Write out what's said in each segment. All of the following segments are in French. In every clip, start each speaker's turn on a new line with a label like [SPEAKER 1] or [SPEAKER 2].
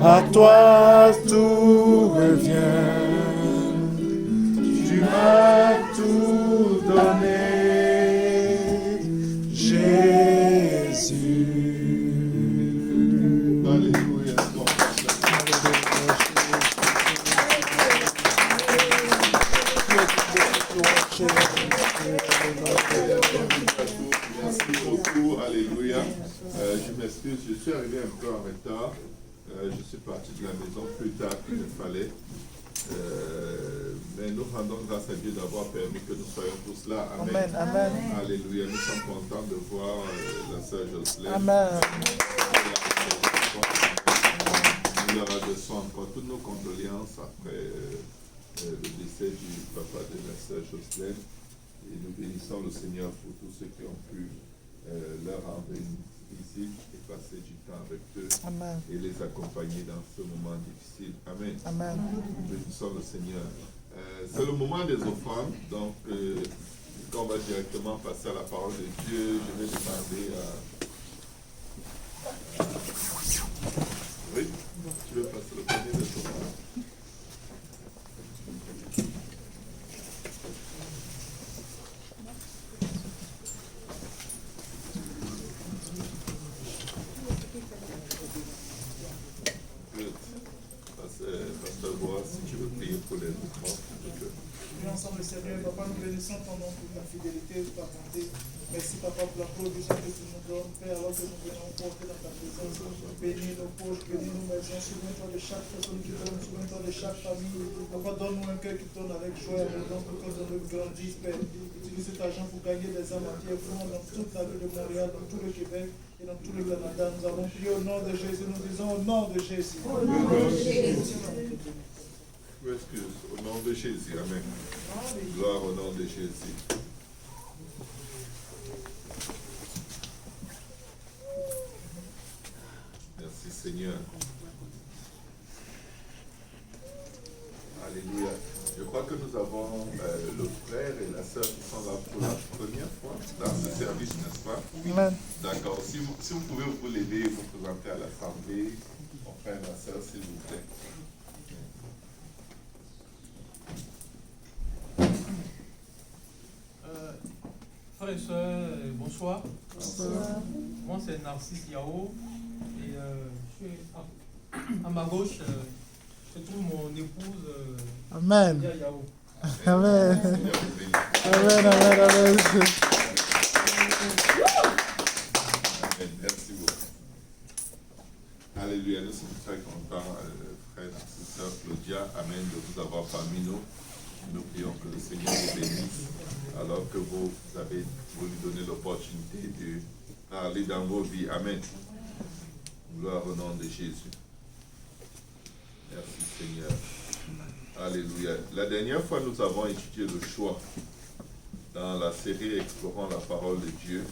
[SPEAKER 1] À toi tout revient, tu m'as tout donné, Jésus.
[SPEAKER 2] Alléluia. Merci beaucoup, alléluia. Je m'excuse, je suis arrivé un peu en retard. Je suis parti de la maison plus tard qu'il ne fallait. Mais nous rendons grâce à Dieu d'avoir permis que nous soyons tous là. Amen.
[SPEAKER 1] Amen. Amen.
[SPEAKER 2] Alléluia. Nous sommes contents de voir la sœur Jocelyne.
[SPEAKER 1] Amen.
[SPEAKER 2] Nous leur adressons encore toutes nos condoléances après le décès du papa de la sœur Jocelyne. Et nous bénissons le Seigneur pour tous ceux qui ont pu leur rendre une visite et passer du temps avec eux.
[SPEAKER 1] Amen.
[SPEAKER 2] Et les accompagner dans ce moment difficile. Amen.
[SPEAKER 1] Amen.
[SPEAKER 2] Nous bénissons le Seigneur. C'est le moment des offrandes, donc quand on va directement passer à la parole de Dieu, je vais demander à... Oui, tu veux passer le premier des offrandes? Pasteur Bois, si tu veux prier pour les offrandes.
[SPEAKER 3] Ensemble, Seigneur, Papa, nous bénissons ton nom pour ta fidélité, pour ta bonté. Merci, Papa, pour la provision que tu nous donnes, Père, alors que nous venons porter dans ta présence. Bénis nos poches, bénis nos maisons, souviens-toi de chaque personne qui donne, souviens-toi de chaque famille. Papa, donne-nous un cœur qui tourne avec joie et abondance pour que nous grandisse, Père. Utilise cet argent pour gagner des âmes à pied front dans toute la ville de Montréal, dans tout le Québec et dans tout le Canada. Nous avons prié au nom de Jésus, nous disons au nom de Jésus. Au nom de Jésus.
[SPEAKER 2] Excuse, au nom de Jésus, amen. Gloire au nom de Jésus. Merci Seigneur. Alléluia. Je crois que nous avons le frère et la sœur qui sont là pour la première fois dans ce service, n'est-ce pas?
[SPEAKER 1] Amen.
[SPEAKER 2] D'accord. Si vous pouvez vous lever et vous présenter à l'assemblée, mon frère et ma sœur, s'il vous plaît.
[SPEAKER 4] Frères et sœurs, bonsoir.
[SPEAKER 1] Bonsoir.
[SPEAKER 4] Moi, c'est Narcisse Yao. Et je suis à ma gauche, je trouve mon épouse
[SPEAKER 1] Amen.
[SPEAKER 4] Lia Yao.
[SPEAKER 1] Amen. Amen. Amen. Amen.
[SPEAKER 2] Merci beaucoup. Alléluia. Nous sommes très contents, frère et sœur Claudia. Amen, de vous avoir parmi nous. Nous prions que le Seigneur vous bénisse alors que vous lui donnez l'opportunité de aller dans vos vies. Amen. Gloire au nom de Jésus. Merci Seigneur. Alléluia. La dernière fois, nous avons étudié le choix dans la série Explorons la parole de Dieu.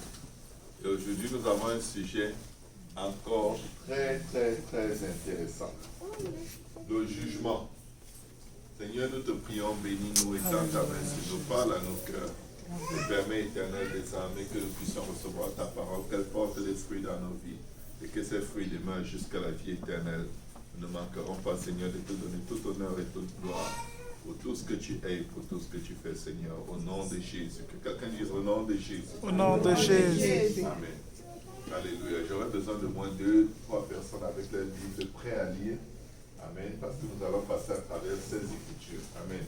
[SPEAKER 2] Et aujourd'hui, nous avons un sujet encore très intéressant. Le jugement. Seigneur, nous te prions, bénis-nous et dans ta main, si nous parle à nos cœurs. Nous permets, Éternel des armées, que nous puissions recevoir ta parole, qu'elle porte les fruits dans nos vies et que ces fruits demeurent jusqu'à la vie éternelle. Nous ne manquerons pas, Seigneur, de te donner tout honneur et toute gloire pour tout ce que tu es et pour tout ce que tu fais, Seigneur, au nom de Jésus. Que quelqu'un dise au nom de Jésus.
[SPEAKER 1] Au nom de Jésus.
[SPEAKER 2] Amen. Alléluia. J'aurais besoin de moins 2-3 personnes avec leur livre prêts à lire. Amen. Parce que nous allons passer à travers ces écritures. Amen.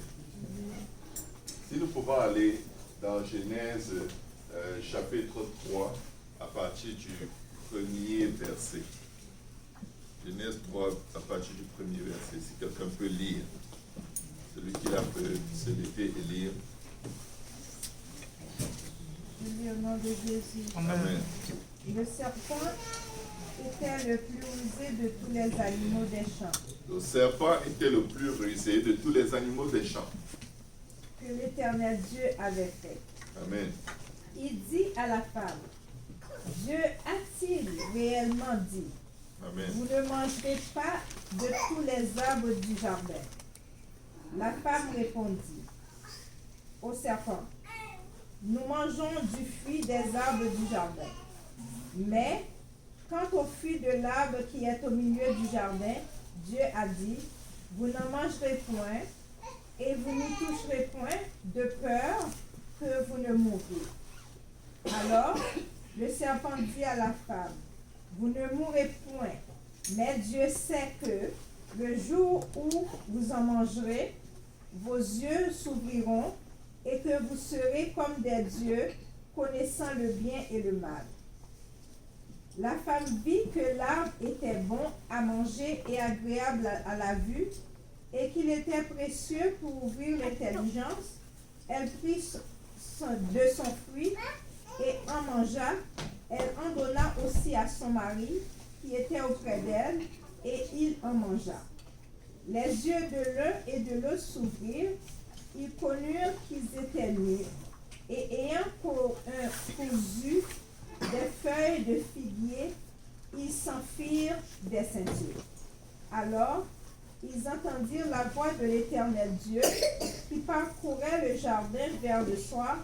[SPEAKER 2] Si nous pouvons aller dans Genèse chapitre 3 à partir du premier verset. Genèse 3 à partir du premier verset. Si quelqu'un peut lire. Celui qui a peut se lever et lire.
[SPEAKER 5] Je lis au nom de Jésus.
[SPEAKER 2] Amen.
[SPEAKER 5] Le serpent était le plus rusé de tous les animaux des champs
[SPEAKER 2] Le serpent était le plus rusé de tous les animaux des champs.
[SPEAKER 5] que l'Éternel Dieu avait fait.
[SPEAKER 2] Amen.
[SPEAKER 5] Il dit à la femme, Dieu a-t-il réellement dit,
[SPEAKER 2] Amen.
[SPEAKER 5] vous ne mangerez pas de tous les arbres du jardin? La femme répondit au serpent, nous mangeons du fruit des arbres du jardin. Mais quant au fruit de l'arbre qui est au milieu du jardin, Dieu a dit, vous n'en mangerez point et vous n'y toucherez point de peur que vous ne mouriez. Alors le serpent dit à la femme, vous ne mourrez point, mais Dieu sait que le jour où vous en mangerez, vos yeux s'ouvriront et que vous serez comme des dieux, connaissant le bien et le mal. La femme vit que l'arbre était bon à manger et agréable à la vue, et qu'il était précieux pour ouvrir l'intelligence. Elle prit de son fruit et en mangea. Elle en donna aussi à son mari, qui était auprès d'elle, et il en mangea. Les yeux de l'un et de l'autre s'ouvrirent, ils connurent qu'ils étaient nus, et ayant cousu des feuilles de figuier, ils s'en firent des ceintures. Alors, ils entendirent la voix de l'Éternel Dieu qui parcourait le jardin vers le soir,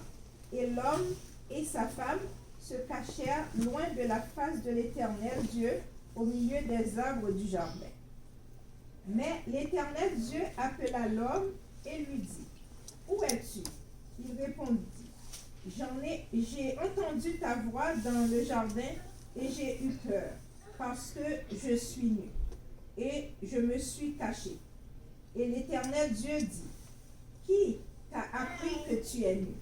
[SPEAKER 5] et l'homme et sa femme se cachèrent loin de la face de l'Éternel Dieu au milieu des arbres du jardin. Mais l'Éternel Dieu appela l'homme et lui dit, où es-tu? Il répondit, j'ai entendu ta voix dans le jardin et j'ai eu peur, parce que je suis nu, et je me suis caché. Et l'Éternel Dieu dit, qui t'a appris que tu es nu?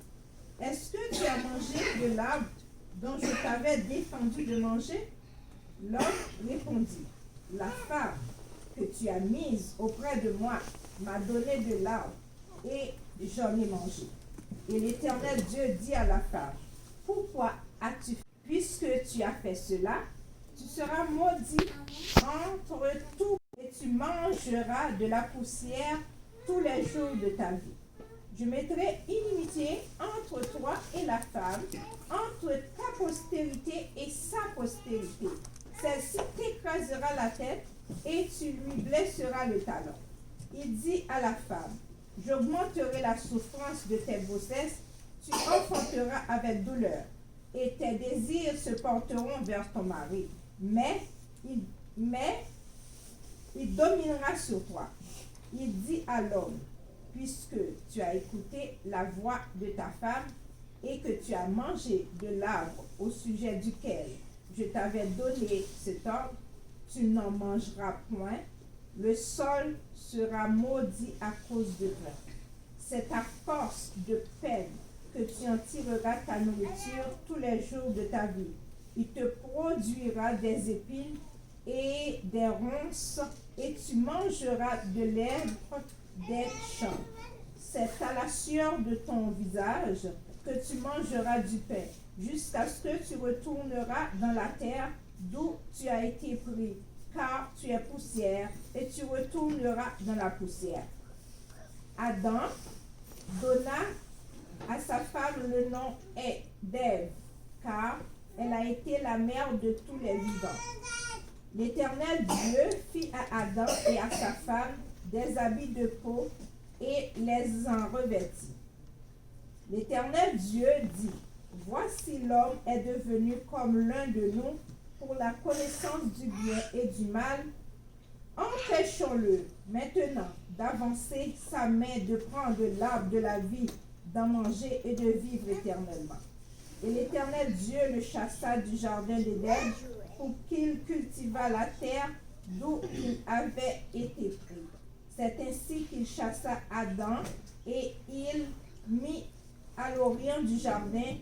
[SPEAKER 5] Est-ce que tu as mangé de l'arbre dont je t'avais défendu de manger? L'homme répondit, la femme que tu as mise auprès de moi m'a donné de l'arbre, et j'en ai mangé. Et l'Éternel Dieu dit à la femme, pourquoi as-tu fait? Puisque tu as fait cela, tu seras maudit entre tous, et tu mangeras de la poussière tous les jours de ta vie. Je mettrai inimitié entre toi et la femme, entre ta postérité et sa postérité. Celle-ci t'écrasera la tête et tu lui blesseras le talon. Il dit à la femme, j'augmenterai la souffrance de tes grossesses, tu enfanteras avec douleur, et tes désirs se porteront vers ton mari, mais il dominera sur toi. Il dit à l'homme, puisque tu as écouté la voix de ta femme et que tu as mangé de l'arbre au sujet duquel je t'avais donné cet ordre, tu n'en mangeras point, le sol sera maudit à cause de toi. C'est à force de peine que tu en tireras ta nourriture tous les jours de ta vie. Il te produira des épines et des ronces, et tu mangeras de l'herbe des champs. C'est à la sueur de ton visage que tu mangeras du pain, jusqu'à ce que tu retourneras dans la terre d'où tu as été pris, car tu es poussière, et tu retourneras dans la poussière. Adam donna à sa femme le nom d'Ève, car elle a été la mère de tous les vivants. L'Éternel Dieu fit à Adam et à sa femme des habits de peau et les en revêtit. L'Éternel Dieu dit, voici l'homme est devenu comme l'un de nous pour la connaissance du bien et du mal. Empêchons-le maintenant d'avancer sa main, de prendre l'arbre de la vie, d'en manger et de vivre éternellement. Et l'Éternel Dieu le chassa du jardin d'Éden pour qu'il cultivât la terre d'où il avait été pris. C'est ainsi qu'il chassa Adam et il mit à l'orient du jardin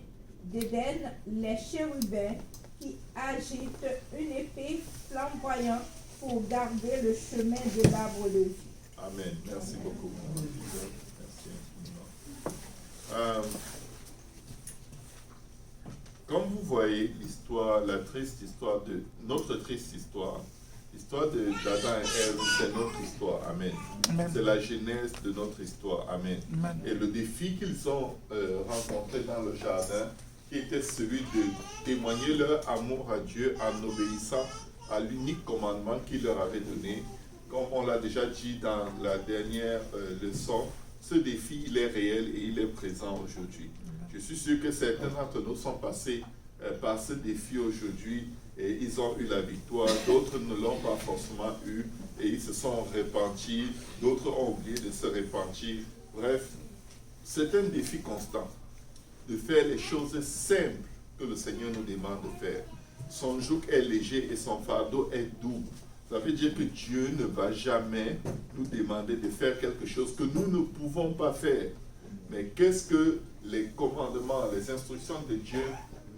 [SPEAKER 5] d'Éden les chérubins qui agitent une épée flamboyante pour garder le chemin de l'arbre de vie.
[SPEAKER 2] Amen. Merci beaucoup. Merci infiniment. Comme vous voyez l'histoire, la triste histoire de notre triste histoire, l'histoire d'Adam et Ève, c'est notre histoire. Amen.
[SPEAKER 1] Amen.
[SPEAKER 2] C'est la genèse de notre histoire. Amen.
[SPEAKER 1] Amen.
[SPEAKER 2] Et le défi qu'ils ont rencontré dans le jardin, qui était celui de témoigner leur amour à Dieu en obéissant à l'unique commandement qu'il leur avait donné. Comme on l'a déjà dit dans la dernière leçon, ce défi, il est réel et il est présent aujourd'hui. Je suis sûr que certains d'entre nous sont passés par ce défi aujourd'hui et ils ont eu la victoire. D'autres ne l'ont pas forcément eu et ils se sont repentis. D'autres ont oublié de se repentir. Bref, c'est un défi constant de faire les choses simples que le Seigneur nous demande de faire. Son joug est léger et son fardeau est doux. Ça veut dire que Dieu ne va jamais nous demander de faire quelque chose que nous ne pouvons pas faire. Mais qu'est-ce que les commandements, les instructions de Dieu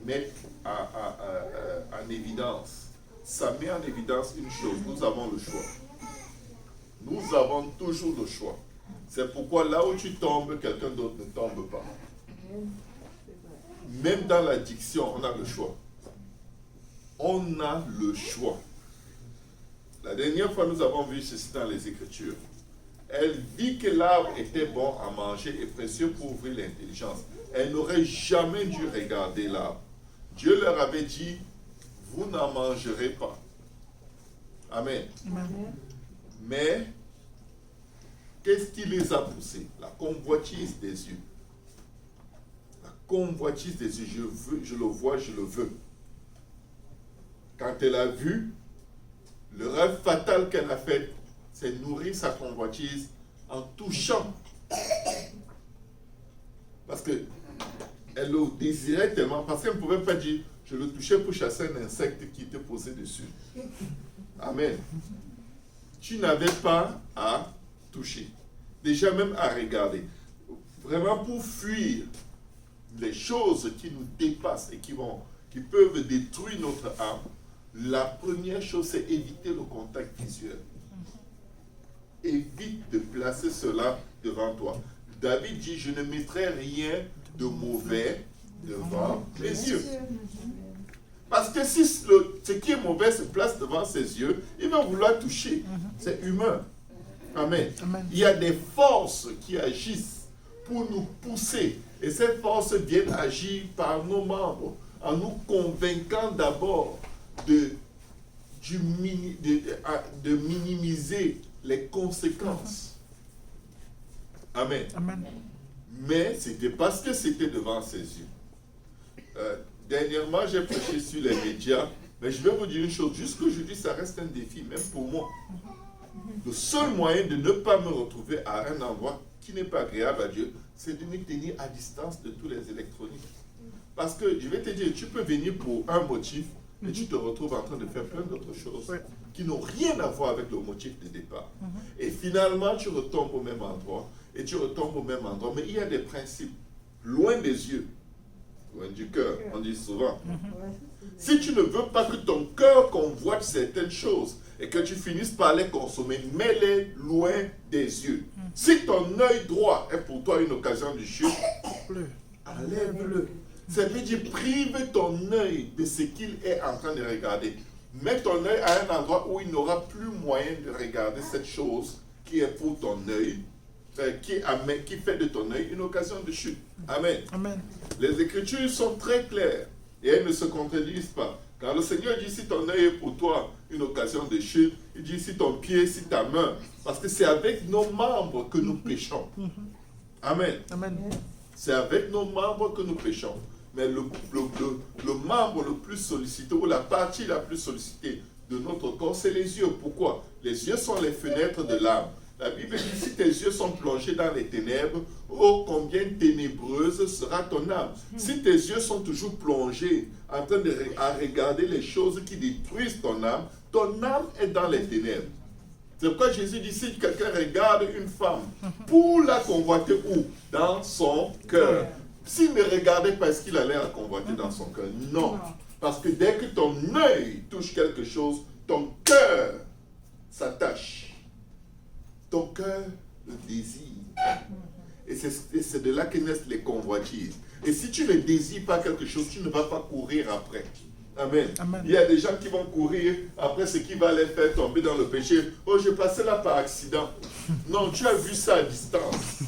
[SPEAKER 2] mettent en évidence? Ça met en évidence une chose, nous avons le choix. Nous avons toujours le choix. C'est pourquoi là où tu tombes, quelqu'un d'autre ne tombe pas. Même dans l'addiction, on a le choix. On a le choix. La dernière fois, nous avons vu ceci dans les Écritures. Elle vit que l'arbre était bon à manger et précieux pour ouvrir l'intelligence. Elle n'aurait jamais dû regarder l'arbre. Dieu leur avait dit, vous n'en mangerez pas. Amen.
[SPEAKER 1] Amen.
[SPEAKER 2] Mais, qu'est-ce qui les a poussés? La convoitise des yeux. La convoitise des yeux. Je veux, je le vois, je le veux. Quand elle a vu, le rêve fatal qu'elle a fait, c'est nourrir sa convoitise en touchant. Parce qu'elle le désirait tellement, parce qu'elle ne pouvait pas dire, je le touchais pour chasser un insecte qui était posé dessus. Amen. Tu n'avais pas à toucher, déjà même à regarder. Vraiment pour fuir les choses qui nous dépassent et qui peuvent détruire notre âme, la première chose, c'est éviter le contact visuel. Évite de placer cela devant toi. David dit, je ne mettrai rien de mauvais devant mes yeux. Parce que si ce qui est mauvais se place devant ses yeux, il va vouloir toucher. C'est humain. Amen.
[SPEAKER 1] Amen.
[SPEAKER 2] Il y a des forces qui agissent pour nous pousser. Et ces forces viennent agir par nos membres, en nous convainquant d'abord de minimiser les conséquences. Amen.
[SPEAKER 1] Amen.
[SPEAKER 2] Mais c'était parce que c'était devant ses yeux. Dernièrement, j'ai prêché sur les médias, mais je vais vous dire une chose, jusqu'aujourd'hui, ça reste un défi, même pour moi. Le seul moyen de ne pas me retrouver à un endroit qui n'est pas agréable à Dieu, c'est de me tenir à distance de tous les électroniques. Parce que, je vais te dire, tu peux venir pour un motif, mais tu te retrouves en train de faire plein d'autres choses qui n'ont rien à voir avec le motif de départ. Et finalement, tu retombes au même endroit, et tu retombes au même endroit. Mais il y a des principes, loin des yeux, loin du cœur, on dit souvent. Si tu ne veux pas que ton cœur convoite certaines choses, et que tu finisses par les consommer, mets-les loin des yeux. Si ton œil droit est pour toi une occasion de chute, enlève-le. Ça veut dire prive ton œil de ce qu'il est en train de regarder. Mets ton œil à un endroit où il n'aura plus moyen de regarder cette chose qui est pour ton œil, qui fait de ton œil une occasion de chute. Amen.
[SPEAKER 1] Amen.
[SPEAKER 2] Les Écritures sont très claires et elles ne se contredisent pas. Quand le Seigneur dit si ton œil est pour toi une occasion de chute, il dit si ton pied, si ta main, parce que c'est avec nos membres que nous péchons. Amen.
[SPEAKER 1] Amen.
[SPEAKER 2] C'est avec nos membres que nous péchons. Mais le membre le plus sollicité, ou la partie la plus sollicitée de notre corps, c'est les yeux. Pourquoi? Les yeux sont les fenêtres de l'âme. La Bible dit, si tes yeux sont plongés dans les ténèbres, oh, combien ténébreuse sera ton âme. Si tes yeux sont toujours plongés en train de regarder les choses qui détruisent ton âme est dans les ténèbres. C'est pourquoi Jésus dit, si quelqu'un regarde une femme pour la convoiter où? Dans son cœur. S'il ne regardait pas, est-ce qu'il allait la convoiter dans son cœur? Non. Parce que dès que ton œil touche quelque chose, ton cœur s'attache. Ton cœur le désire. Et c'est de là que naissent les convoitises. Et si tu ne désires pas quelque chose, tu ne vas pas courir après. Amen.
[SPEAKER 1] Amen.
[SPEAKER 2] Il y a des gens qui vont courir après ce qui va les faire tomber dans le péché. Oh, je passais là par accident. Non, tu as vu ça à distance.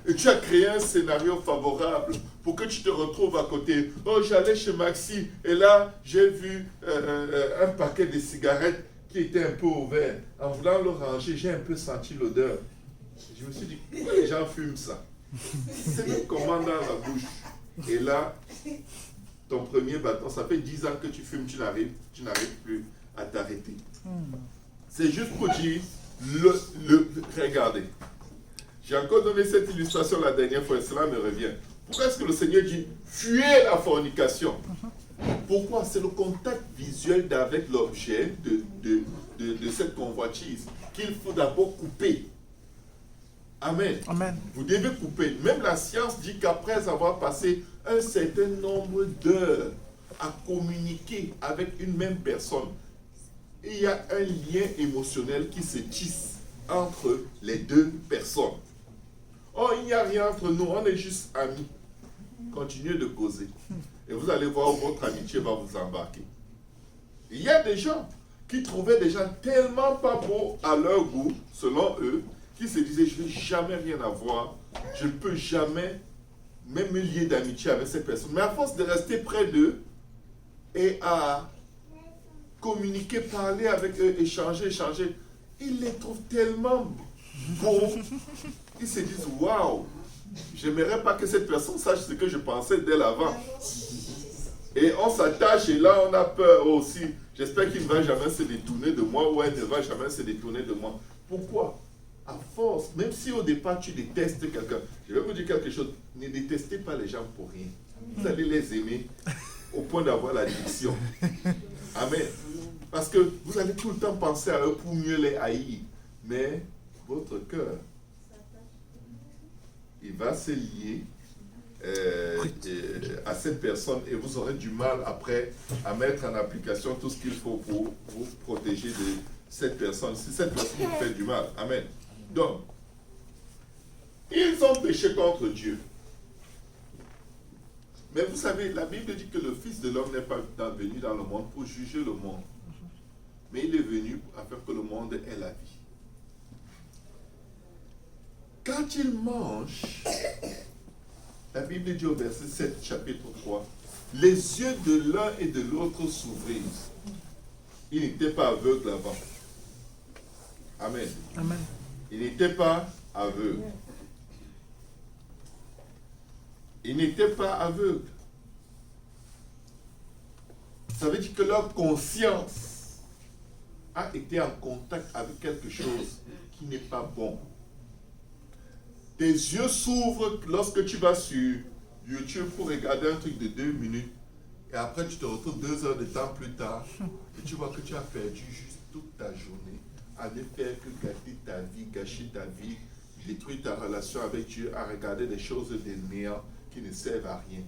[SPEAKER 2] Et tu as créé un scénario favorable pour que tu te retrouves à côté. Oh, j'allais chez Maxi et là, j'ai vu un paquet de cigarettes qui était un peu ouvert. En voulant le ranger, j'ai un peu senti l'odeur. Je me suis dit, pourquoi les gens fument ça? C'est même comment dans la bouche. Et là, ton premier bâton, ça fait 10 ans que tu fumes, tu n'arrives plus à t'arrêter. C'est juste pour dire, regardez. J'ai encore donné cette illustration la dernière fois et cela me revient. Pourquoi est-ce que le Seigneur dit, fuyez la fornication? Pourquoi? C'est le contact visuel avec l'objet de cette convoitise qu'il faut d'abord couper. Amen.
[SPEAKER 1] Amen.
[SPEAKER 2] Vous devez couper. Même la science dit qu'après avoir passé un certain nombre d'heures à communiquer avec une même personne, il y a un lien émotionnel qui se tisse entre les deux personnes. Oh, il n'y a rien entre nous, on est juste amis. Continuez de causer. Et vous allez voir où votre amitié va vous embarquer. Il y a des gens qui trouvaient des gens tellement pas beaux à leur goût, selon eux, qui se disaient, je ne vais jamais rien avoir, je ne peux jamais même me lier d'amitié avec ces personnes. Mais à force de rester près d'eux et à communiquer, parler avec eux, échanger, ils les trouvent tellement beaux, ils se disent, waouh, j'aimerais pas que cette personne sache ce que je pensais d'elle avant. Et on s'attache et là on a peur aussi. J'espère qu'il ne va jamais se détourner de moi ou elle ne va jamais se détourner de moi. Pourquoi? À force, même si au départ tu détestes quelqu'un, je vais vous dire quelque chose, ne détestez pas les gens pour rien. Vous allez les aimer au point d'avoir l'addiction. Amen. Parce que vous allez tout le temps penser à eux pour mieux les haïr. Mais votre cœur, il va se lier à cette personne et vous aurez du mal après à mettre en application tout ce qu'il faut pour vous protéger de cette personne. Si cette personne vous fait du mal. Amen. Donc, ils ont péché contre Dieu. Mais vous savez, la Bible dit que le Fils de l'homme n'est pas venu dans le monde pour juger le monde. Mais il est venu afin que le monde ait la vie. Quand il mange, la Bible dit au verset 7, chapitre 3, les yeux de l'un et de l'autre s'ouvrirent. Il n'était pas aveugle avant. Amen.
[SPEAKER 1] Amen.
[SPEAKER 2] Il n'était pas aveugle. Il n'était pas aveugle. Ça veut dire que leur conscience a été en contact avec quelque chose qui n'est pas bon. Tes yeux s'ouvrent lorsque tu vas sur YouTube pour regarder un truc de 2 minutes et après tu te retrouves 2 heures de temps plus tard et tu vois que tu as perdu juste toute ta journée à ne faire que gâcher ta vie, détruire ta relation avec Dieu, à regarder des choses de néant qui ne servent à rien.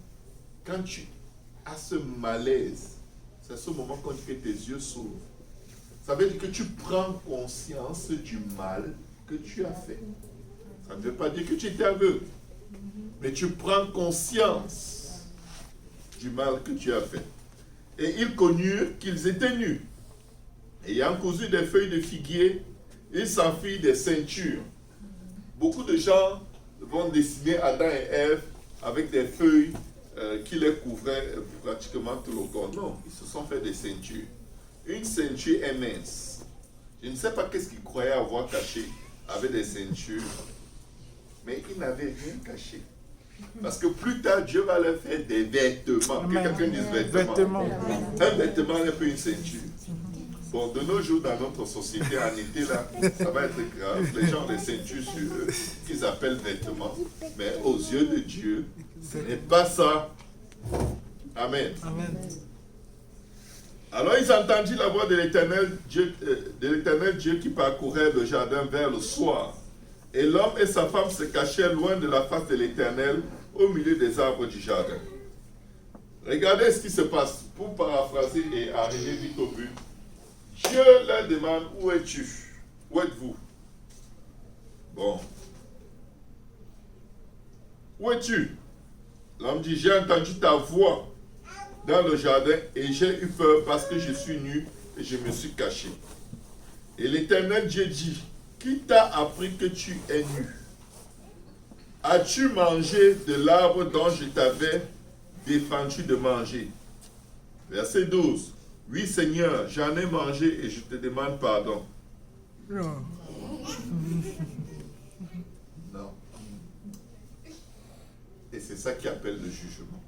[SPEAKER 2] Quand tu as ce malaise, c'est à ce moment qu'on dit que tes yeux s'ouvrent. Ça veut dire que tu prends conscience du mal que tu as fait. Ça ne veut pas dire que tu étais aveugle, mais tu prends conscience du mal que tu as fait. Et ils connurent qu'ils étaient nus. Ayant cousu des feuilles de figuier, ils s'en firent des ceintures. Beaucoup de gens vont dessiner Adam et Ève avec des feuilles qui les couvraient pratiquement tout le corps. Non, ils se sont fait des ceintures. Une ceinture est mince. Je ne sais pas qu'est-ce qu'ils croyaient avoir caché avec des ceintures, mais ils n'avaient rien caché. Parce que plus tard, Dieu va leur faire des vêtements. Que quelqu'un dise vêtements. Un vêtement n'est pas une ceinture. Bon, de nos jours, dans notre société, en été, là, ça va être grave. Les gens ont des ceintures sur eux, qu'ils appellent vêtements. Mais aux yeux de Dieu, ce n'est pas ça. Amen.
[SPEAKER 1] Amen.
[SPEAKER 2] Alors ils entendirent la voix de l'Éternel Dieu qui parcourait le jardin vers le soir. Et l'homme et sa femme se cachèrent loin de la face de l'Éternel, au milieu des arbres du jardin. Regardez ce qui se passe. Pour paraphraser et arriver vite au but, Dieu leur demande, où es-tu? Où êtes-vous? Bon. Où es-tu? L'homme dit, j'ai entendu ta voix dans le jardin et j'ai eu peur parce que je suis nu et je me suis caché. Et l'Éternel Dieu dit, qui t'a appris que tu es nu? As-tu mangé de l'arbre dont je t'avais défendu de manger? Verset 12. Oui Seigneur, j'en ai mangé et je te demande pardon.
[SPEAKER 1] Non.
[SPEAKER 2] Non. Et c'est ça qui appelle le jugement.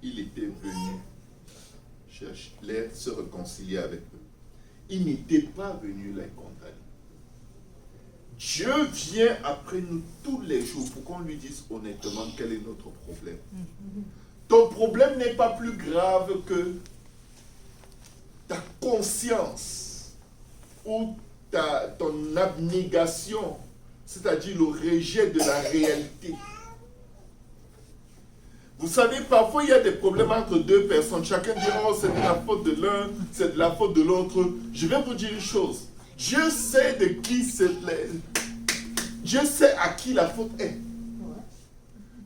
[SPEAKER 2] Il était venu se réconcilier avec eux. Il n'était pas venu les condamner. Dieu vient après nous tous les jours pour qu'on lui dise honnêtement quel est notre problème. Ton problème n'est pas plus grave que ta conscience ou ton abnégation, c'est-à-dire le rejet de la réalité. Vous savez, parfois il y a des problèmes entre deux personnes. Chacun dira, oh, c'est de la faute de l'un, c'est de la faute de l'autre. Je vais vous dire une chose. Dieu sait de qui c'est. Dieu sait à qui la faute est.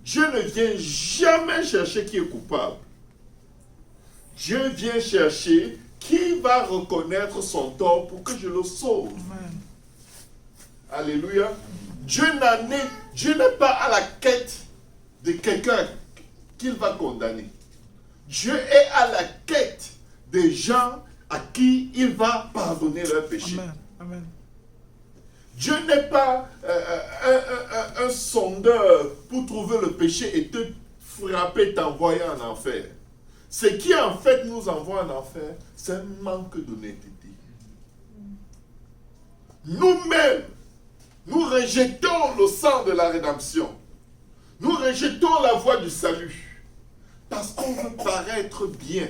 [SPEAKER 2] Dieu ne vient jamais chercher qui est coupable. Dieu vient chercher qui va reconnaître son tort pour que je le sauve.
[SPEAKER 1] Amen.
[SPEAKER 2] Alléluia. Dieu n'est pas à la quête de quelqu'un qu'il va condamner. Dieu est à la quête des gens à qui il va pardonner leurs péchés.
[SPEAKER 1] Amen. Amen.
[SPEAKER 2] Dieu n'est pas un sondeur pour trouver le péché et te frapper, t'envoyer en enfer. Ce qui en fait nous envoie en enfer, c'est un manque d'honnêteté. Nous-mêmes, nous rejetons le sang de la rédemption. Nous rejetons la voie du salut. Parce qu'on veut paraître bien.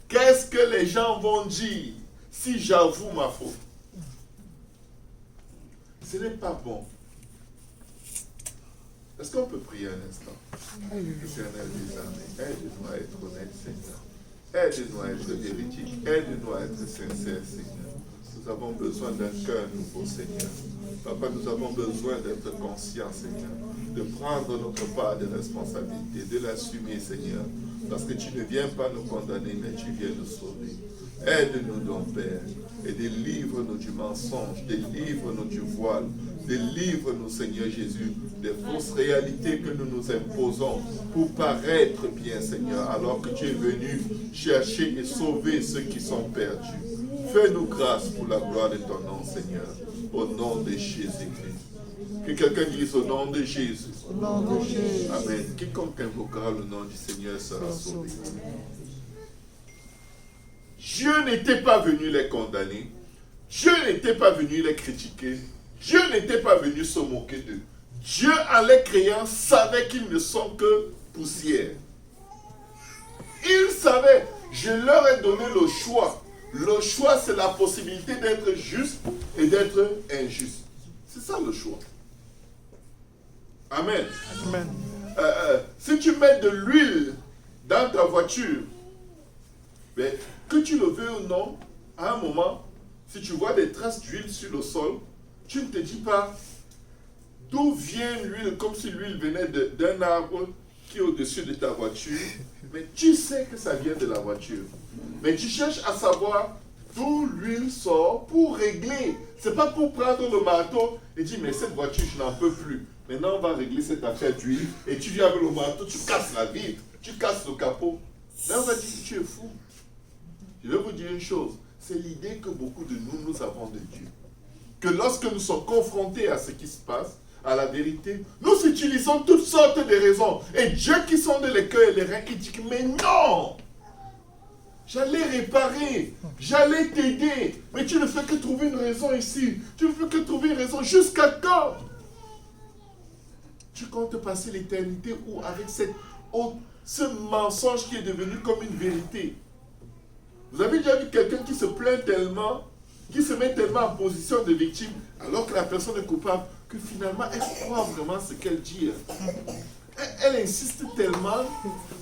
[SPEAKER 2] Qu'est-ce que les gens vont dire si j'avoue ma faute? Ce n'est pas bon. Est-ce qu'on peut prier un instant? Éternel des armées, aide-nous à être honnête, Seigneur. Aide-nous à être véridique. Aide-nous à être sincère, Seigneur. Nous avons besoin d'un cœur nouveau, Seigneur. Papa, nous avons besoin d'être conscients, Seigneur. De prendre notre part de responsabilité, de l'assumer, Seigneur. Parce que tu ne viens pas nous condamner, mais tu viens nous sauver. Aide-nous donc, Père, et délivre-nous du mensonge, délivre-nous du voile, délivre-nous, Seigneur Jésus, des fausses réalités que nous nous imposons pour paraître bien, Seigneur, alors que tu es venu chercher et sauver ceux qui sont perdus. Fais-nous grâce pour la gloire de ton nom, Seigneur, au nom de Jésus-Christ. Que quelqu'un dise au nom de Jésus.
[SPEAKER 1] Au nom de Jésus.
[SPEAKER 2] Amen. Quiconque invoquera le nom du Seigneur sera sauvé. Dieu n'était pas venu les condamner. Dieu n'était pas venu les critiquer. Dieu n'était pas venu se moquer d'eux. Dieu, en les créant, savait qu'ils ne sont que poussière. Il savait. Je leur ai donné le choix. Le choix, c'est la possibilité d'être juste et d'être injuste. C'est ça le choix. Amen.
[SPEAKER 1] Amen.
[SPEAKER 2] Si tu mets de l'huile dans ta voiture, mais que tu le veux ou non, à un moment, si tu vois des traces d'huile sur le sol, tu ne te dis pas d'où vient l'huile, comme si l'huile venait d'un arbre qui est au-dessus de ta voiture, mais tu sais que ça vient de la voiture. Mais tu cherches à savoir d'où l'huile sort pour régler. C'est pas pour prendre le marteau et dire, mais cette voiture, je n'en peux plus. Maintenant, on va régler cette affaire d'huile. Et tu viens avec le marteau, tu casses la vitre, tu casses le capot. Là, on va dire que tu es fou. Je vais vous dire une chose. C'est l'idée que beaucoup de nous avons de Dieu. Que lorsque nous sommes confrontés à ce qui se passe, à la vérité, nous utilisons toutes sortes de raisons. Et Dieu qui sonde les cœurs et les reins, il dit que mais non! J'allais réparer, j'allais t'aider, mais tu ne fais que trouver une raison ici. Tu ne fais que trouver une raison. Jusqu'à quand? Tu comptes passer l'éternité ou avec ce mensonge qui est devenu comme une vérité? Vous avez déjà vu quelqu'un qui se plaint tellement, qui se met tellement en position de victime, alors que la personne est coupable, que finalement elle croit vraiment ce qu'elle dit. Elle insiste tellement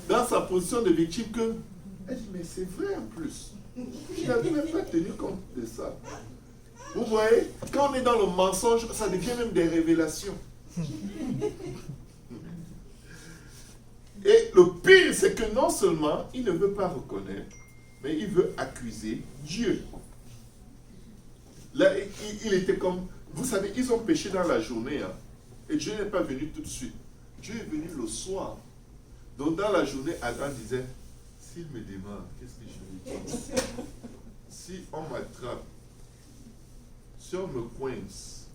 [SPEAKER 2] dans sa position de victime que elle dit, mais c'est vrai en plus. Je n'avais même pas tenu compte de ça. Vous voyez, quand on est dans le mensonge, ça devient même des révélations. Et le pire, c'est que non seulement il ne veut pas reconnaître, mais il veut accuser Dieu. Là, il était comme... Vous savez, ils ont péché dans la journée. Hein, et Dieu n'est pas venu tout de suite. Dieu est venu le soir. Donc dans la journée, Adam disait, s'il me demande, qu'est-ce que je lui dis? Si on m'attrape, si on me coince,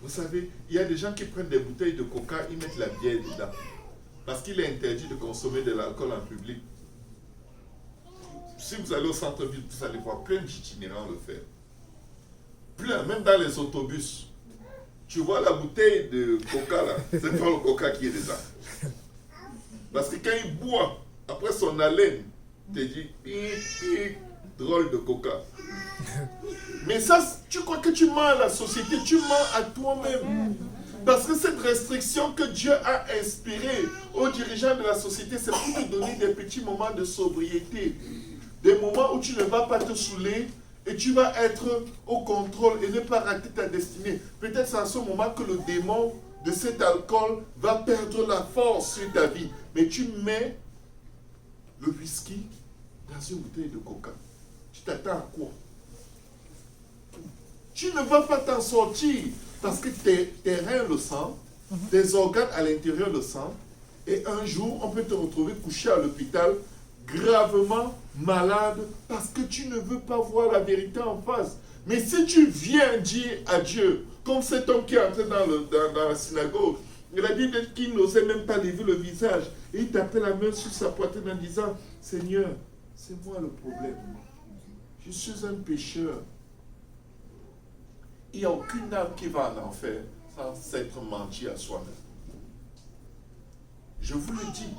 [SPEAKER 2] vous savez, il y a des gens qui prennent des bouteilles de coca, ils mettent la bière dedans. Parce qu'il est interdit de consommer de l'alcool en public. Si vous allez au centre-ville, vous allez voir plein d'itinérants le faire. Plein, même dans les autobus. Tu vois la bouteille de coca là, c'est pas le coca qui est dedans. Parce que quand il boit, après son haleine, tu te dis, drôle de coca. Mais ça, tu crois que tu mens à la société, tu mens à toi-même. Parce que cette restriction que Dieu a inspirée aux dirigeants de la société, c'est pour te donner des petits moments de sobriété. Des moments où tu ne vas pas te saouler et tu vas être au contrôle et ne pas rater ta destinée. Peut-être c'est à ce moment que le démon de cet alcool va perdre la force sur ta vie. Mais tu mets le whisky dans une bouteille de coca. Tu t'attends à quoi? Tu ne vas pas t'en sortir parce que tes reins le sentent, tes organes à l'intérieur le sentent, et un jour, on peut te retrouver couché à l'hôpital, gravement malade, parce que tu ne veux pas voir la vérité en face. Mais si tu viens dire à Dieu, comme cet homme qui est entré dans la synagogue, il a dit qu'il n'osait même pas lever le visage, et il tapait la main sur sa poitrine en disant, Seigneur, c'est moi le problème. Je suis un pécheur. Il n'y a aucune âme qui va en enfer sans s'être menti à soi-même. Je vous le dis.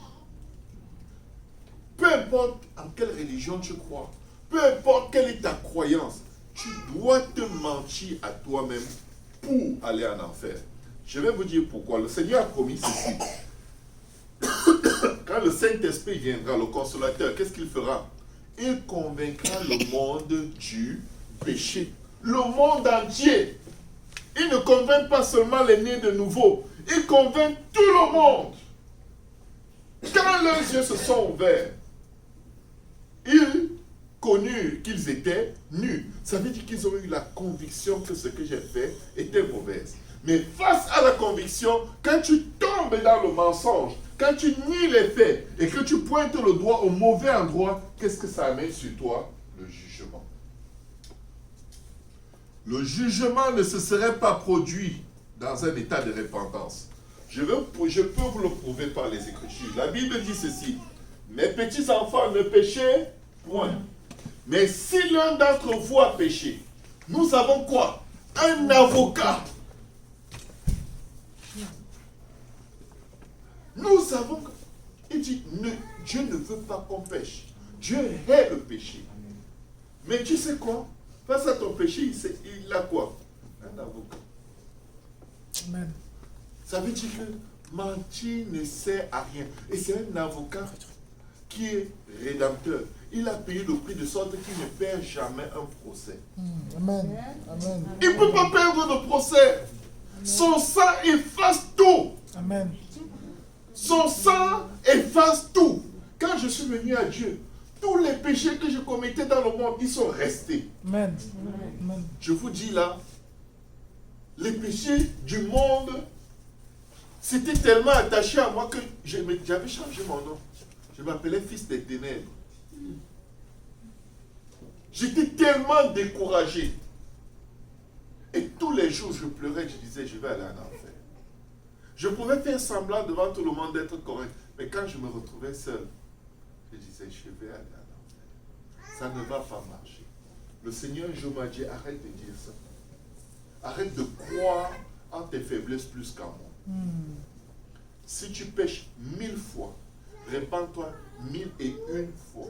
[SPEAKER 2] Peu importe en quelle religion tu crois, peu importe quelle est ta croyance, tu dois te mentir à toi-même pour aller en enfer. Je vais vous dire pourquoi. Le Seigneur a promis ceci. Quand le Saint-Esprit viendra, le Consolateur, qu'est-ce qu'il fera? Il convaincra le monde du péché. Le monde entier. Il ne convainc pas seulement les nés de nouveau. Il convainc tout le monde. Quand leurs yeux se sont ouverts, ils connurent qu'ils étaient nus. Ça veut dire qu'ils ont eu la conviction que ce que j'ai fait était mauvais. Mais face à la conviction, quand tu tombes dans le mensonge, quand tu nies les faits et que tu pointes le doigt au mauvais endroit, qu'est-ce que ça amène sur toi? Le jugement. Le jugement ne se serait pas produit dans un état de repentance. Je peux vous le prouver par les Écritures. La Bible dit ceci. Mes petits enfants, ne péchez point. Mais si l'un d'entre vous a péché, nous avons quoi? Un avocat. Nous avons... Il dit, Dieu ne veut pas qu'on pêche. Dieu hait le péché. Mais tu sais quoi? Face à ton péché, il a quoi? Un avocat.
[SPEAKER 1] Amen.
[SPEAKER 2] Ça veut dire que mentir ne sert à rien. Et c'est un avocat qui est rédempteur. Il a payé le prix de sorte qu'il ne perd jamais un procès.
[SPEAKER 1] Amen. Amen.
[SPEAKER 2] Il ne peut pas perdre de procès. Son sang efface tout.
[SPEAKER 1] Amen.
[SPEAKER 2] Son sang efface tout. Quand je suis venu à Dieu, tous les péchés que je commettais dans le monde, ils sont restés.
[SPEAKER 1] Amen. Amen.
[SPEAKER 2] Je vous dis là, les péchés du monde, c'était tellement attaché à moi que j'avais changé mon nom. Je m'appelais fils des ténèbres. J'étais tellement découragé. Et tous les jours, je pleurais, je disais, je vais aller en enfer. Je pouvais faire semblant devant tout le monde d'être correct. Mais quand je me retrouvais seul, je disais, je vais aller en enfer. Ça ne va pas marcher. Le Seigneur, je m'a dit, arrête de dire ça. Arrête de croire en tes faiblesses plus qu'en moi. Si tu pêches 1000 fois, répands-toi 1001 fois.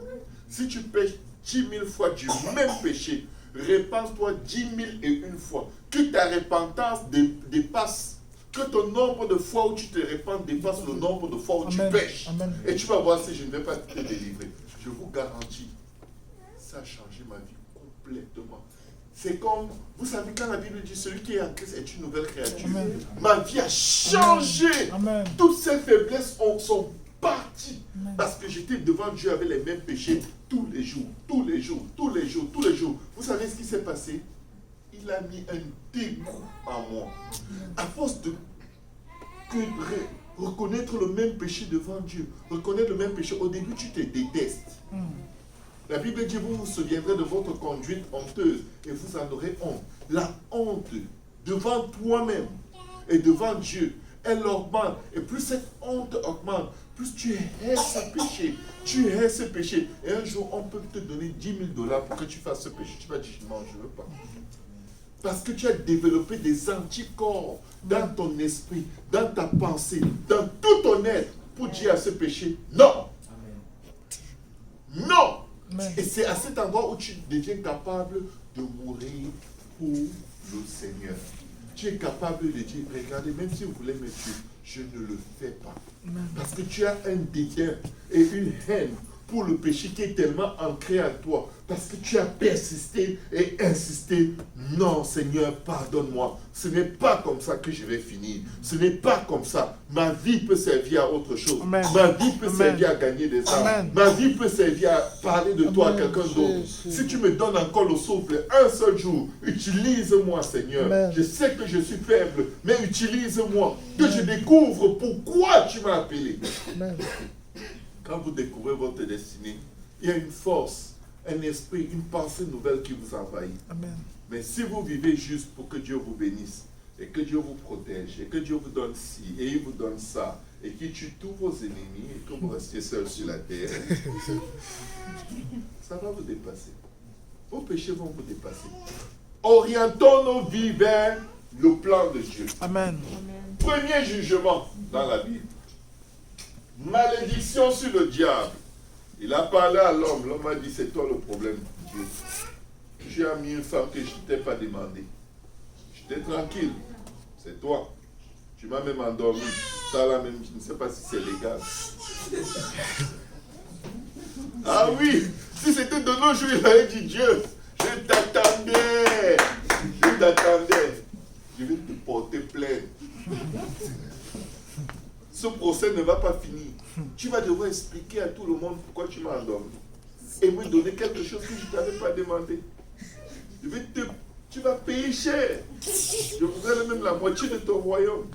[SPEAKER 2] Si tu pêches 10 000 fois du même péché, répands-toi 10 001 fois. Que ta repentance dépasse, que ton nombre de fois où tu te repens dépasse le nombre de fois où
[SPEAKER 1] Amen.
[SPEAKER 2] tu pêches.
[SPEAKER 1] Amen.
[SPEAKER 2] Et tu vas voir si je ne vais pas te délivrer. Je vous garantis, ça a changé ma vie complètement. C'est comme, vous savez, quand la Bible dit celui qui est en Christ est une nouvelle créature.
[SPEAKER 1] Amen.
[SPEAKER 2] Ma vie a changé.
[SPEAKER 1] Amen.
[SPEAKER 2] Toutes ces faiblesses sont parties.
[SPEAKER 1] Amen.
[SPEAKER 2] Parce que j'étais devant Dieu avec les mêmes péchés tous les jours, tous les jours, tous les jours, tous les jours. Vous savez ce qui s'est passé? Il a mis un dégoût en moi. À force de reconnaître le même péché devant Dieu, reconnaître le même péché, au début tu te détestes. La Bible dit, vous vous souviendrez de votre conduite honteuse et vous en aurez honte. La honte devant toi-même et devant Dieu, elle augmente. Et plus cette honte augmente, plus tu hais ce péché. Tu hais ce péché. Et un jour, on peut te donner 10 000 $ pour que tu fasses ce péché. Tu vas dire, non, je ne veux pas. Parce que tu as développé des anticorps dans ton esprit, dans ta pensée, dans tout ton être pour dire à ce péché, non. Non.
[SPEAKER 1] Amen.
[SPEAKER 2] Et c'est à cet endroit où tu deviens capable de mourir pour le Seigneur. Tu es capable de dire, regardez, même si vous voulez me tuer, je ne le fais pas.
[SPEAKER 1] Amen.
[SPEAKER 2] Parce que tu as un dédain et une haine pour le péché qui est tellement ancré en toi. Parce que tu as persisté et insisté. Non, Seigneur, pardonne-moi. Ce n'est pas comme ça que je vais finir. Ce n'est pas comme ça. Ma vie peut servir à autre chose.
[SPEAKER 1] Amen.
[SPEAKER 2] Ma vie peut
[SPEAKER 1] Amen.
[SPEAKER 2] servir à gagner des âmes.
[SPEAKER 1] Amen.
[SPEAKER 2] Ma vie peut servir à parler de toi à
[SPEAKER 1] Amen.
[SPEAKER 2] quelqu'un d'autre.
[SPEAKER 1] Jésus.
[SPEAKER 2] Si tu me donnes encore le souffle un seul jour, utilise-moi, Seigneur.
[SPEAKER 1] Amen.
[SPEAKER 2] Je sais que je suis faible, mais utilise-moi. Que je découvre pourquoi tu m'as appelé.
[SPEAKER 1] Amen.
[SPEAKER 2] Quand vous découvrez votre destinée, il y a une force, un esprit, une pensée nouvelle qui vous envahit.
[SPEAKER 1] Amen.
[SPEAKER 2] Mais si vous vivez juste pour que Dieu vous bénisse, et que Dieu vous protège, et que Dieu vous donne ci, et il vous donne ça, et qu'il tue tous vos ennemis, et que vous restiez seul sur la terre, ça va vous dépasser. Vos péchés vont vous dépasser. Orientons nos vies vers le plan de Dieu.
[SPEAKER 1] Amen.
[SPEAKER 2] Premier jugement dans la Bible. Malédiction sur le diable. Il a parlé à l'homme. L'homme a dit, c'est toi le problème, Dieu. Tu as mis une femme que je ne t'ai pas demandé. J'étais tranquille. C'est toi. Tu m'as même endormi. Ça là même, je ne sais pas si c'est légal. Ah oui, si c'était de nos jours, il avait dit, Dieu, je t'attendais. Je t'attendais. Je vais te porter plainte. Ce procès ne va pas finir. Tu vas devoir expliquer à tout le monde pourquoi tu m'as endormi. Et me donner quelque chose que je ne t'avais pas demandé. Tu vas payer cher. Je voudrais même la moitié de ton royaume.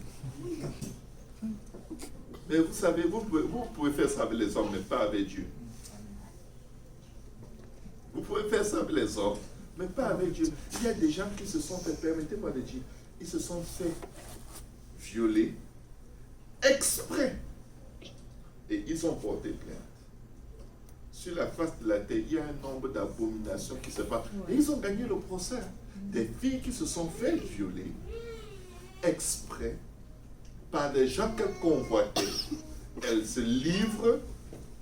[SPEAKER 2] Mais vous savez, vous pouvez faire ça avec les hommes, mais pas avec Dieu. Vous pouvez faire ça avec les hommes, mais pas avec Dieu. Il y a des gens qui se sont fait, permettez-moi de dire, ils se sont fait violer exprès. Et ils ont porté plainte. Sur la face de la terre, il y a un nombre d'abominations qui se passent. Et ils ont gagné le procès. Des filles qui se sont fait violer exprès par des gens qu'elles convoitaient. Elles se livrent,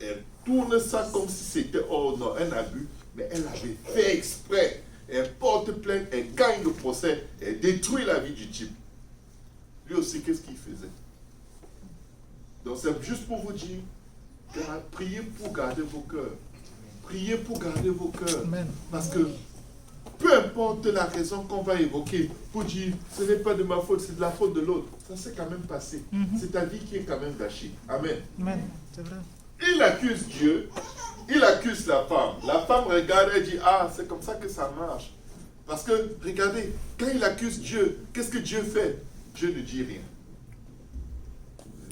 [SPEAKER 2] elles tournent ça comme si c'était un abus, mais elles l'avaient fait exprès. Elles portent plainte, elles gagnent le procès, elles détruisent la vie du type. Lui aussi, qu'est-ce qu'il faisait? Donc c'est juste pour vous dire, priez pour garder vos cœurs. Priez pour garder vos cœurs.
[SPEAKER 1] Amen.
[SPEAKER 2] Parce que peu importe la raison qu'on va évoquer pour dire ce n'est pas de ma faute, c'est de la faute de l'autre, ça s'est quand même passé. C'est ta vie qui est quand même gâchée. Amen.
[SPEAKER 1] Amen. C'est vrai.
[SPEAKER 2] Il accuse Dieu, il accuse la femme. La femme regarde et dit, ah, c'est comme ça que ça marche. Parce que, regardez, quand il accuse Dieu, qu'est-ce que Dieu fait? Dieu ne dit rien.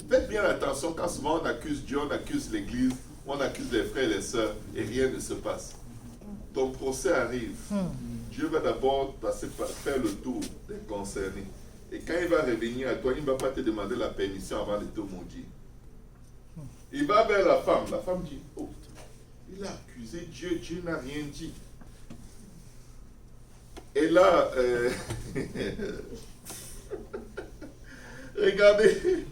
[SPEAKER 2] Faites bien attention, quand souvent on accuse Dieu, on accuse l'Église, on accuse les frères et les sœurs, et rien ne se passe. Ton procès arrive. Dieu va d'abord passer par faire le tour des concernés. Et quand il va revenir à toi, il ne va pas te demander la permission avant de te maudire. Il va vers la femme dit, oh, il a accusé Dieu, Dieu n'a rien dit. Et là, regardez,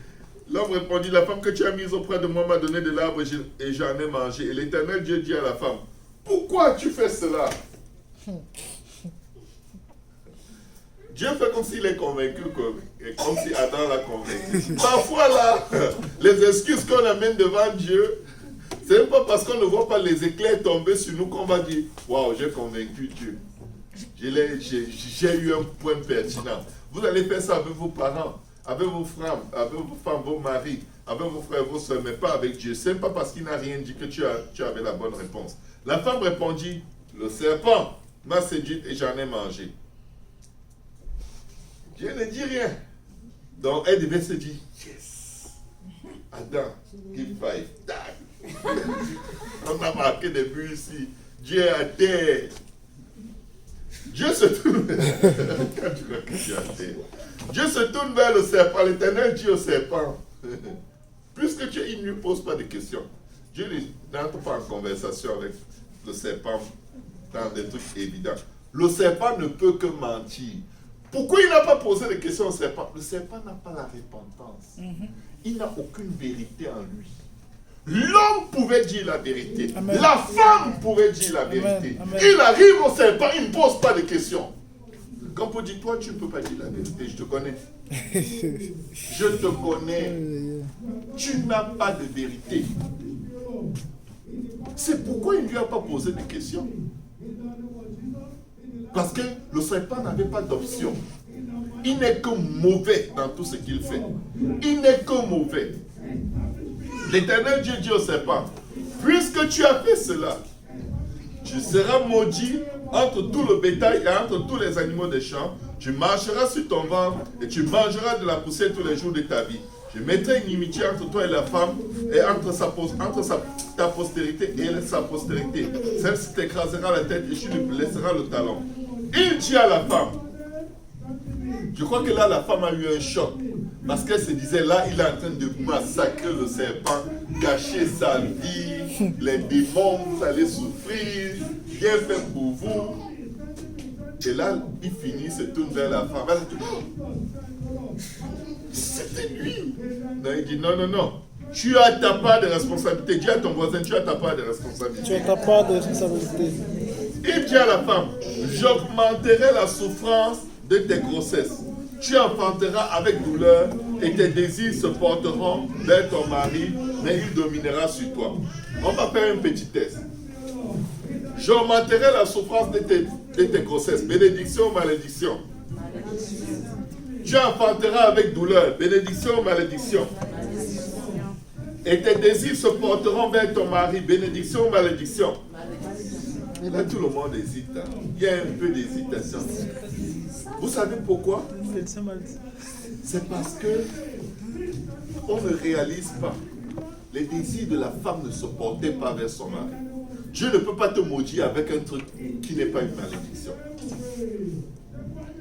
[SPEAKER 2] l'homme répondit, la femme que tu as mise auprès de moi m'a donné de l'arbre et j'en ai mangé. Et l'Éternel Dieu dit à la femme, pourquoi tu fais cela? Dieu fait comme s'il est convaincu, comme si Adam l'a convaincu. Parfois là, les excuses qu'on amène devant Dieu, c'est même pas parce qu'on ne voit pas les éclairs tomber sur nous qu'on va dire, waouh, j'ai convaincu Dieu. J'ai eu un point pertinent. Vous allez faire ça avec vos parents, avec vos frères, avec vos femmes, vos maris, avec vos frères, vos soeurs, mais pas avec Dieu. C'est pas parce qu'il n'a rien dit que tu avais la bonne réponse. La femme répondit, le serpent m'a séduite et j'en ai mangé. Dieu ne dit rien. Donc elle devait se dire, yes, Adam, give five. On a marqué des buts ici. Dieu est à terre. Dieu se tourne. Quand tu vois que Dieu est à terre. Dieu se tourne vers le serpent. L'Éternel dit au serpent, puisque il ne lui pose pas de questions. Dieu n'entre pas en conversation avec le serpent dans des trucs évidents. Le serpent ne peut que mentir. Pourquoi il n'a pas posé de questions au serpent? Le serpent n'a pas la repentance. Il n'a aucune vérité en lui. L'homme pouvait dire la vérité.
[SPEAKER 1] Amen.
[SPEAKER 2] La femme pouvait dire la vérité.
[SPEAKER 1] Amen.
[SPEAKER 2] Il arrive au serpent, il ne pose pas de questions. Quand on dit, toi, tu ne peux pas dire la vérité, je te connais. Je te connais. Tu n'as pas de vérité. C'est pourquoi il ne lui a pas posé de questions. Parce que le serpent n'avait pas d'option. Il n'est que mauvais dans tout ce qu'il fait. Il n'est que mauvais. L'Éternel Dieu dit au serpent, puisque tu as fait cela, tu seras maudit entre tout le bétail et entre tous les animaux des champs. Tu marcheras sur ton ventre et tu mangeras de la poussière tous les jours de ta vie. Je mettrai une inimitié entre toi et la femme et entre ta postérité et sa postérité. Celle-ci t'écrasera la tête et tu lui blesseras le talon. Il dit à la femme, je crois que là la femme a eu un choc. Parce qu'elle se disait, là, il est en train de massacrer le serpent, gâcher sa vie, les démons, vous allez souffrir, bien fait pour vous. Et là, il finit, se tourne vers la femme. Elle dit, c'était lui. Non, il dit, non, non, non. Tu as ta part de responsabilité. Dis à ton voisin, tu as ta part de responsabilité.
[SPEAKER 1] Tu as ta part de responsabilité.
[SPEAKER 2] Il dit à la femme, j'augmenterai la souffrance de tes grossesses. Tu enfanteras avec douleur et tes désirs se porteront vers ton mari, mais il dominera sur toi. On va faire un petit test. J'augmenterai la souffrance de tes grossesses. Bénédiction ou malédiction? Tu enfanteras avec douleur. Bénédiction ou malédiction? Et tes désirs se porteront vers ton mari. Bénédiction ou malédiction? Là, tout le monde hésite. Hein. Il y a un peu d'hésitation. Vous savez pourquoi? C'est parce que on ne réalise pas. Les désirs de la femme ne se portaient pas vers son mari. Dieu ne peut pas te maudire avec un truc qui n'est pas une malédiction.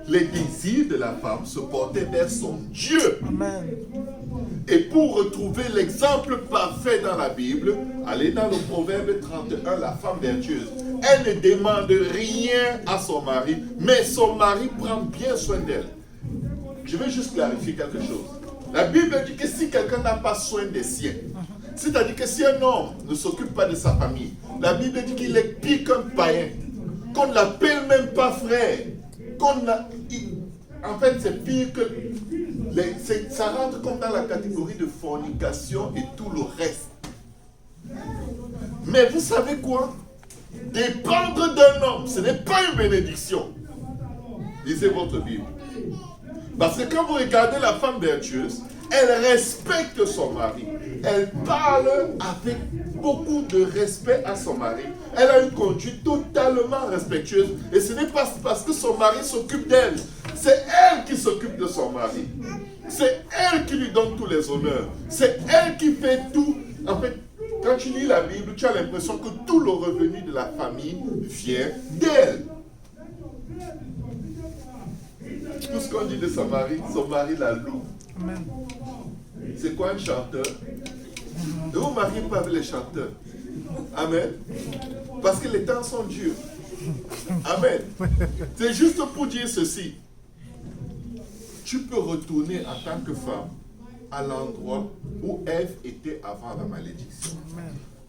[SPEAKER 2] Les désirs de la femme se portaient vers son Dieu.
[SPEAKER 1] Amen.
[SPEAKER 2] Et pour retrouver l'exemple parfait dans la Bible, allez dans le Proverbe 31, la femme vertueuse. Elle ne demande rien à son mari, mais son mari prend bien soin d'elle. Je vais juste clarifier quelque chose. La Bible dit que si quelqu'un n'a pas soin des siens, c'est-à-dire que si un homme ne s'occupe pas de sa famille, la Bible dit qu'il est pire qu'un païen, qu'on ne l'appelle même pas frère, en fait c'est pire que... ça rentre comme dans la catégorie de fornication et tout le reste. Mais vous savez quoi? dépendre d'un homme, ce n'est pas une bénédiction. Lisez votre Bible. Parce que quand vous regardez la femme vertueuse, elle respecte son mari. Elle parle avec beaucoup de respect à son mari. Elle a une conduite totalement respectueuse. Et ce n'est pas parce que son mari s'occupe d'elle. C'est elle qui s'occupe de son mari. C'est elle qui lui donne tous les honneurs. C'est elle qui fait tout. En fait, quand tu lis la Bible, tu as l'impression que tout le revenu de la famille vient d'elle. Tout ce qu'on dit de son mari la loue.
[SPEAKER 1] Amen.
[SPEAKER 2] C'est quoi un chanteur? Ne vous mariez pas avec les chanteurs. Amen. Parce que les temps sont durs. Amen. C'est juste pour dire ceci. Tu peux retourner en tant que femme à l'endroit où Ève était avant la malédiction.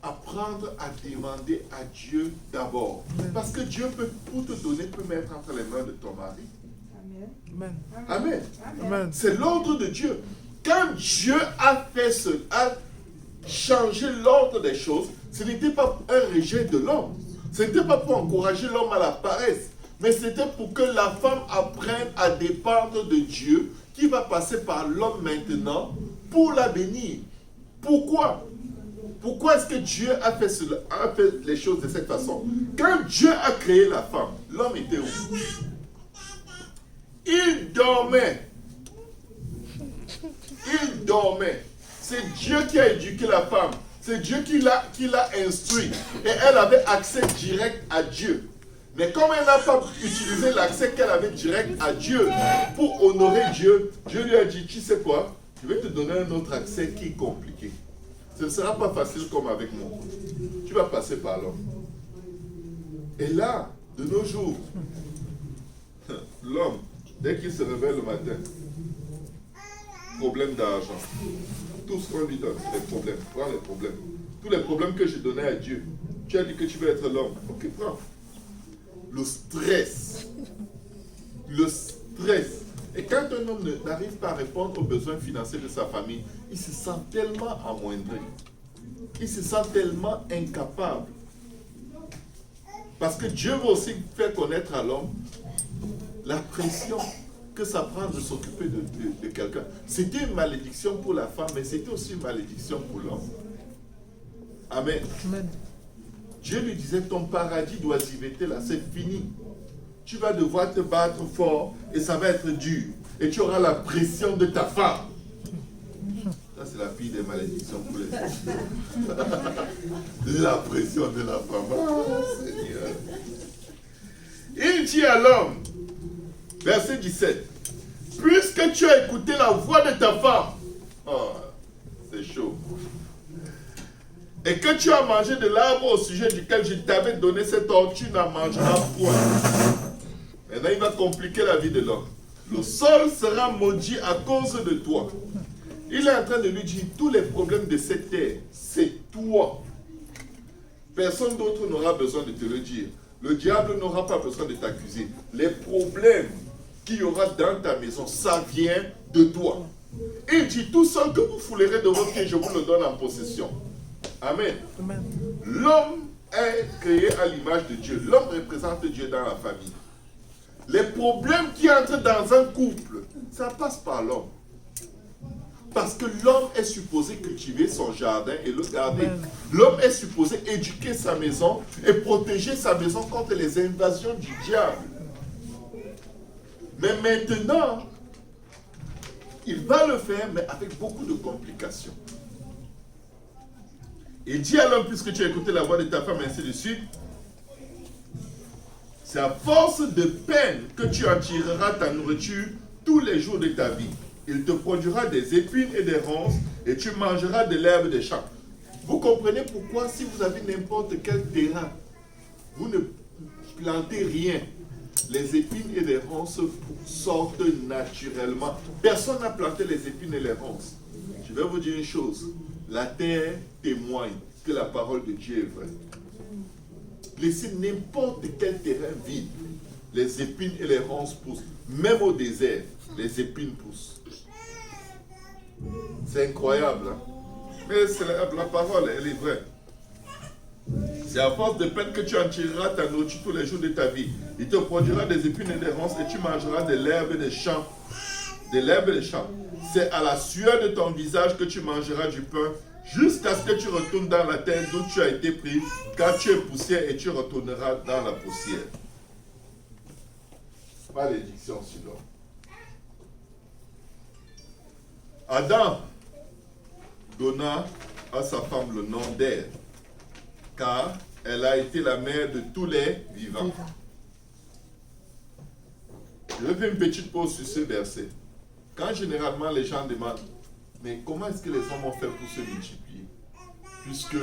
[SPEAKER 2] Apprendre à demander à Dieu d'abord. Parce que Dieu peut, pour te donner, peut mettre entre les mains de ton mari.
[SPEAKER 1] Amen.
[SPEAKER 2] Amen.
[SPEAKER 1] Amen.
[SPEAKER 2] C'est l'ordre de Dieu. Quand Dieu a changé l'ordre des choses, ce n'était pas un rejet de l'homme. Ce n'était pas pour encourager l'homme à la paresse, mais c'était pour que la femme apprenne à dépendre de Dieu, qui va passer par l'homme maintenant pour la bénir. Pourquoi? Pourquoi est-ce que Dieu a fait les choses de cette façon? Quand Dieu a créé la femme, l'homme était où? Il dormait. Il dormait. C'est Dieu qui a éduqué la femme. C'est Dieu qui l'a instruit. Et elle avait accès direct à Dieu. Mais comme elle n'a pas utilisé l'accès qu'elle avait direct à Dieu pour honorer Dieu, Dieu lui a dit, tu sais quoi? Je vais te donner un autre accès qui est compliqué. Ce ne sera pas facile comme avec moi. Tu vas passer par l'homme. Et là, de nos jours, l'homme, dès qu'il se réveille le matin, problème d'argent. Tout ce qu'on lui donne, c'est des problèmes. Prends les problèmes. Tous les problèmes que j'ai donnés à Dieu. Tu as dit que tu veux être l'homme. Ok, prends. Le stress. Le stress. Et quand un homme n'arrive pas à répondre aux besoins financiers de sa famille, il se sent tellement amoindri. Il se sent tellement incapable. Parce que Dieu va aussi faire connaître à l'homme la pression que ça prend de s'occuper de quelqu'un. C'était une malédiction pour la femme, mais c'était aussi une malédiction pour l'homme. Amen.
[SPEAKER 1] Amen.
[SPEAKER 2] Dieu lui disait, ton paradis d'oisiveté là, c'est fini. Tu vas devoir te battre fort et ça va être dur. Et tu auras la pression de ta femme. Ça, c'est la pire des malédictions pour les hommes. La pression de la femme. Oh, Seigneur. Il dit à l'homme, verset 17, puisque tu as écouté la voix de ta femme, oh, c'est chaud, et que tu as mangé de l'arbre au sujet duquel je t'avais donné cet ordre, tu n'en mangeras point. Maintenant, il va compliquer la vie de l'homme. Le sol sera maudit à cause de toi. Il est en train de lui dire, tous les problèmes de cette terre, c'est toi. Personne d'autre n'aura besoin de te le dire. Le diable n'aura pas besoin de t'accuser. Les problèmes qu'il y aura dans ta maison, ça vient de toi. Il dit, tout seul que vous foulerez de vos pieds, je vous le donne en possession. Amen.
[SPEAKER 1] Amen.
[SPEAKER 2] L'homme est créé à l'image de Dieu. L'homme représente Dieu dans la famille. Les problèmes qui entrent dans un couple, ça passe par l'homme. Parce que l'homme est supposé cultiver son jardin et le garder. L'homme est supposé éduquer sa maison et protéger sa maison contre les invasions du diable. Mais maintenant, il va le faire, mais avec beaucoup de complications. Il dit à l'homme, puisque tu as écouté la voix de ta femme, ainsi de suite, c'est à force de peine que tu en tireras ta nourriture tous les jours de ta vie. Il te produira des épines et des ronces, et tu mangeras de l'herbe des champs. Vous comprenez pourquoi, si vous avez n'importe quel terrain, vous ne plantez rien. Les épines et les ronces sortent naturellement. Personne n'a planté les épines et les ronces. Je vais vous dire une chose. La terre témoigne que la parole de Dieu est vraie. Laissez n'importe quel terrain vide. Les épines et les ronces poussent. Même au désert, les épines poussent. C'est incroyable. Hein? Mais la parole, elle est vraie. C'est à force de peine que tu en tireras ta nourriture tous les jours de ta vie. Il te produira des épines et des ronces et tu mangeras de l'herbe des champs. De l'herbe des champs. C'est à la sueur de ton visage que tu mangeras du pain jusqu'à ce que tu retournes dans la terre d'où tu as été pris, car tu es poussière et tu retourneras dans la poussière. Malédiction sur l'homme. Adam donna à sa femme le nom d'Ève, car elle a été la mère de tous les vivants. Je vais faire une petite pause sur ce verset. Quand généralement les gens demandent, mais comment est-ce que les hommes ont fait pour se multiplier? Puisque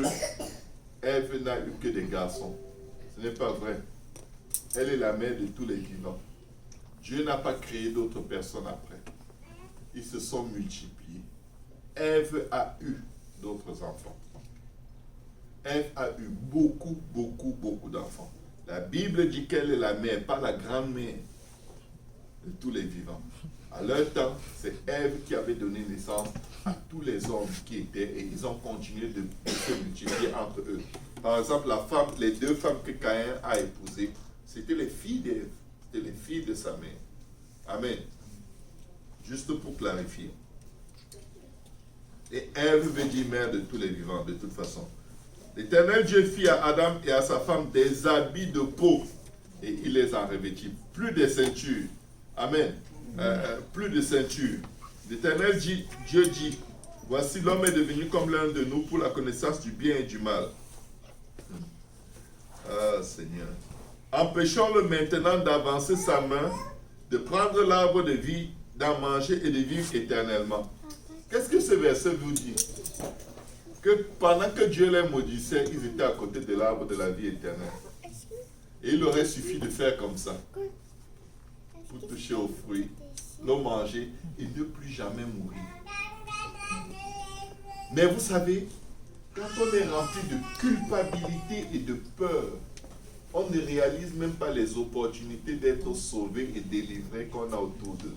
[SPEAKER 2] Ève n'a eu que des garçons. Ce n'est pas vrai. Elle est la mère de tous les vivants. Dieu n'a pas créé d'autres personnes après. Ils se sont multipliés. Ève a eu d'autres enfants. Ève a eu beaucoup d'enfants. La Bible dit qu'elle est la mère, pas la grand-mère de tous les vivants. À leur temps, c'est Ève qui avait donné naissance à tous les hommes qui étaient et ils ont continué de se multiplier entre eux. Par exemple, les deux femmes que Caïn a épousées, c'était les filles d'Ève, c'était les filles de sa mère. Amen. Juste pour clarifier. Et Ève veut dire mère de tous les vivants, de toute façon. L'Éternel Dieu fit à Adam et à sa femme des habits de peau et il les a revêtis. Plus de ceintures. Amen. Plus de ceintures. L'Éternel Dieu dit, voici l'homme est devenu comme l'un de nous pour la connaissance du bien et du mal. Ah Seigneur. Empêchons-le maintenant d'avancer sa main, de prendre l'arbre de vie, d'en manger et de vivre éternellement. Qu'est-ce que ce verset vous dit? Que pendant que Dieu les maudissait, ils étaient à côté de l'arbre de la vie éternelle. Et il aurait suffi de faire comme ça. Pour toucher aux fruits, le manger et ne plus jamais mourir. Mais vous savez, quand on est rempli de culpabilité et de peur, on ne réalise même pas les opportunités d'être sauvé et délivré qu'on a autour d'eux.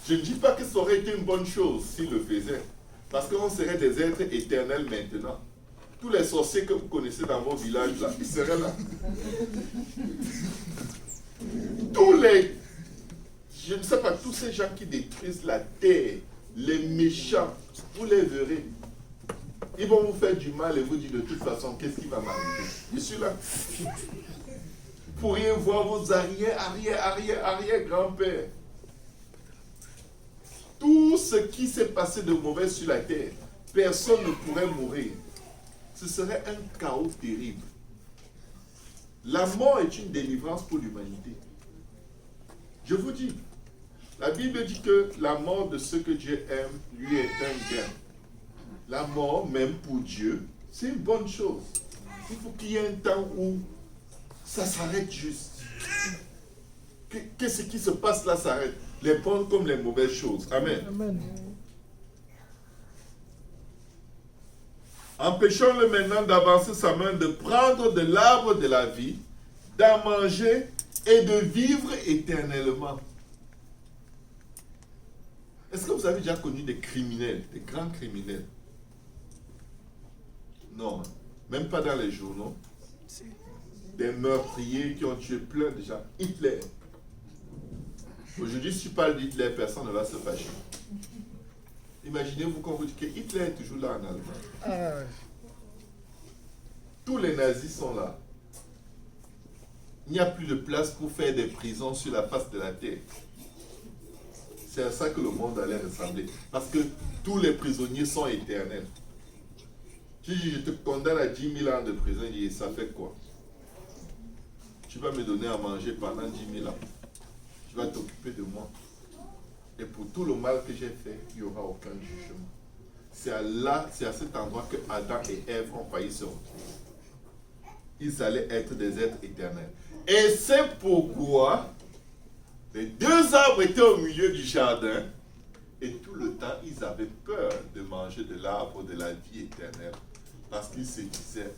[SPEAKER 2] Je ne dis pas que ça aurait été une bonne chose s'il le faisait, parce qu'on serait des êtres éternels maintenant. Tous les sorciers que vous connaissez dans vos villages, là, ils seraient là. Je ne sais pas, tous ces gens qui détruisent la terre, les méchants, vous les verrez. Ils vont vous faire du mal et vous dire de toute façon, qu'est-ce qui va m'arriver? Je suis là. Vous pourriez voir vos arrière-grands-pères. Tout ce qui s'est passé de mauvais sur la terre, personne ne pourrait mourir. Ce serait un chaos terrible. La mort est une délivrance pour l'humanité. Je vous dis, la Bible dit que la mort de ceux que Dieu aime, lui est un gain. La mort, même pour Dieu, c'est une bonne chose. Il faut qu'il y ait un temps où ça s'arrête juste. Que ce qui se passe là s'arrête. Les bonnes comme les mauvaises choses. Amen.
[SPEAKER 1] Amen.
[SPEAKER 2] Empêchons-le maintenant d'avancer sa main, de prendre de l'arbre de la vie, d'en manger et de vivre éternellement. Est-ce que vous avez déjà connu des criminels, des grands criminels? Non, même pas dans les journaux. Des meurtriers qui ont tué plein de gens. Hitler. Aujourd'hui, si tu parles d'Hitler, personne ne va se fâcher. Imaginez-vous quand vous dites que Hitler est toujours là en Allemagne. Tous les nazis sont là. Il n'y a plus de place pour faire des prisons sur la face de la terre. C'est à ça que le monde allait ressembler. Parce que tous les prisonniers sont éternels. Si je te condamne à 10 000 ans de prison, ça fait quoi? Tu vas me donner à manger pendant 10 000 ans. Tu vas t'occuper de moi. Et pour tout le mal que j'ai fait, il n'y aura aucun jugement. C'est à cet endroit que Adam et Ève ont failli se retrouver. Ils allaient être des êtres éternels. Et c'est pourquoi les deux arbres étaient au milieu du jardin. Et tout le temps, ils avaient peur de manger de l'arbre de la vie éternelle. Parce qu'ils se disaient,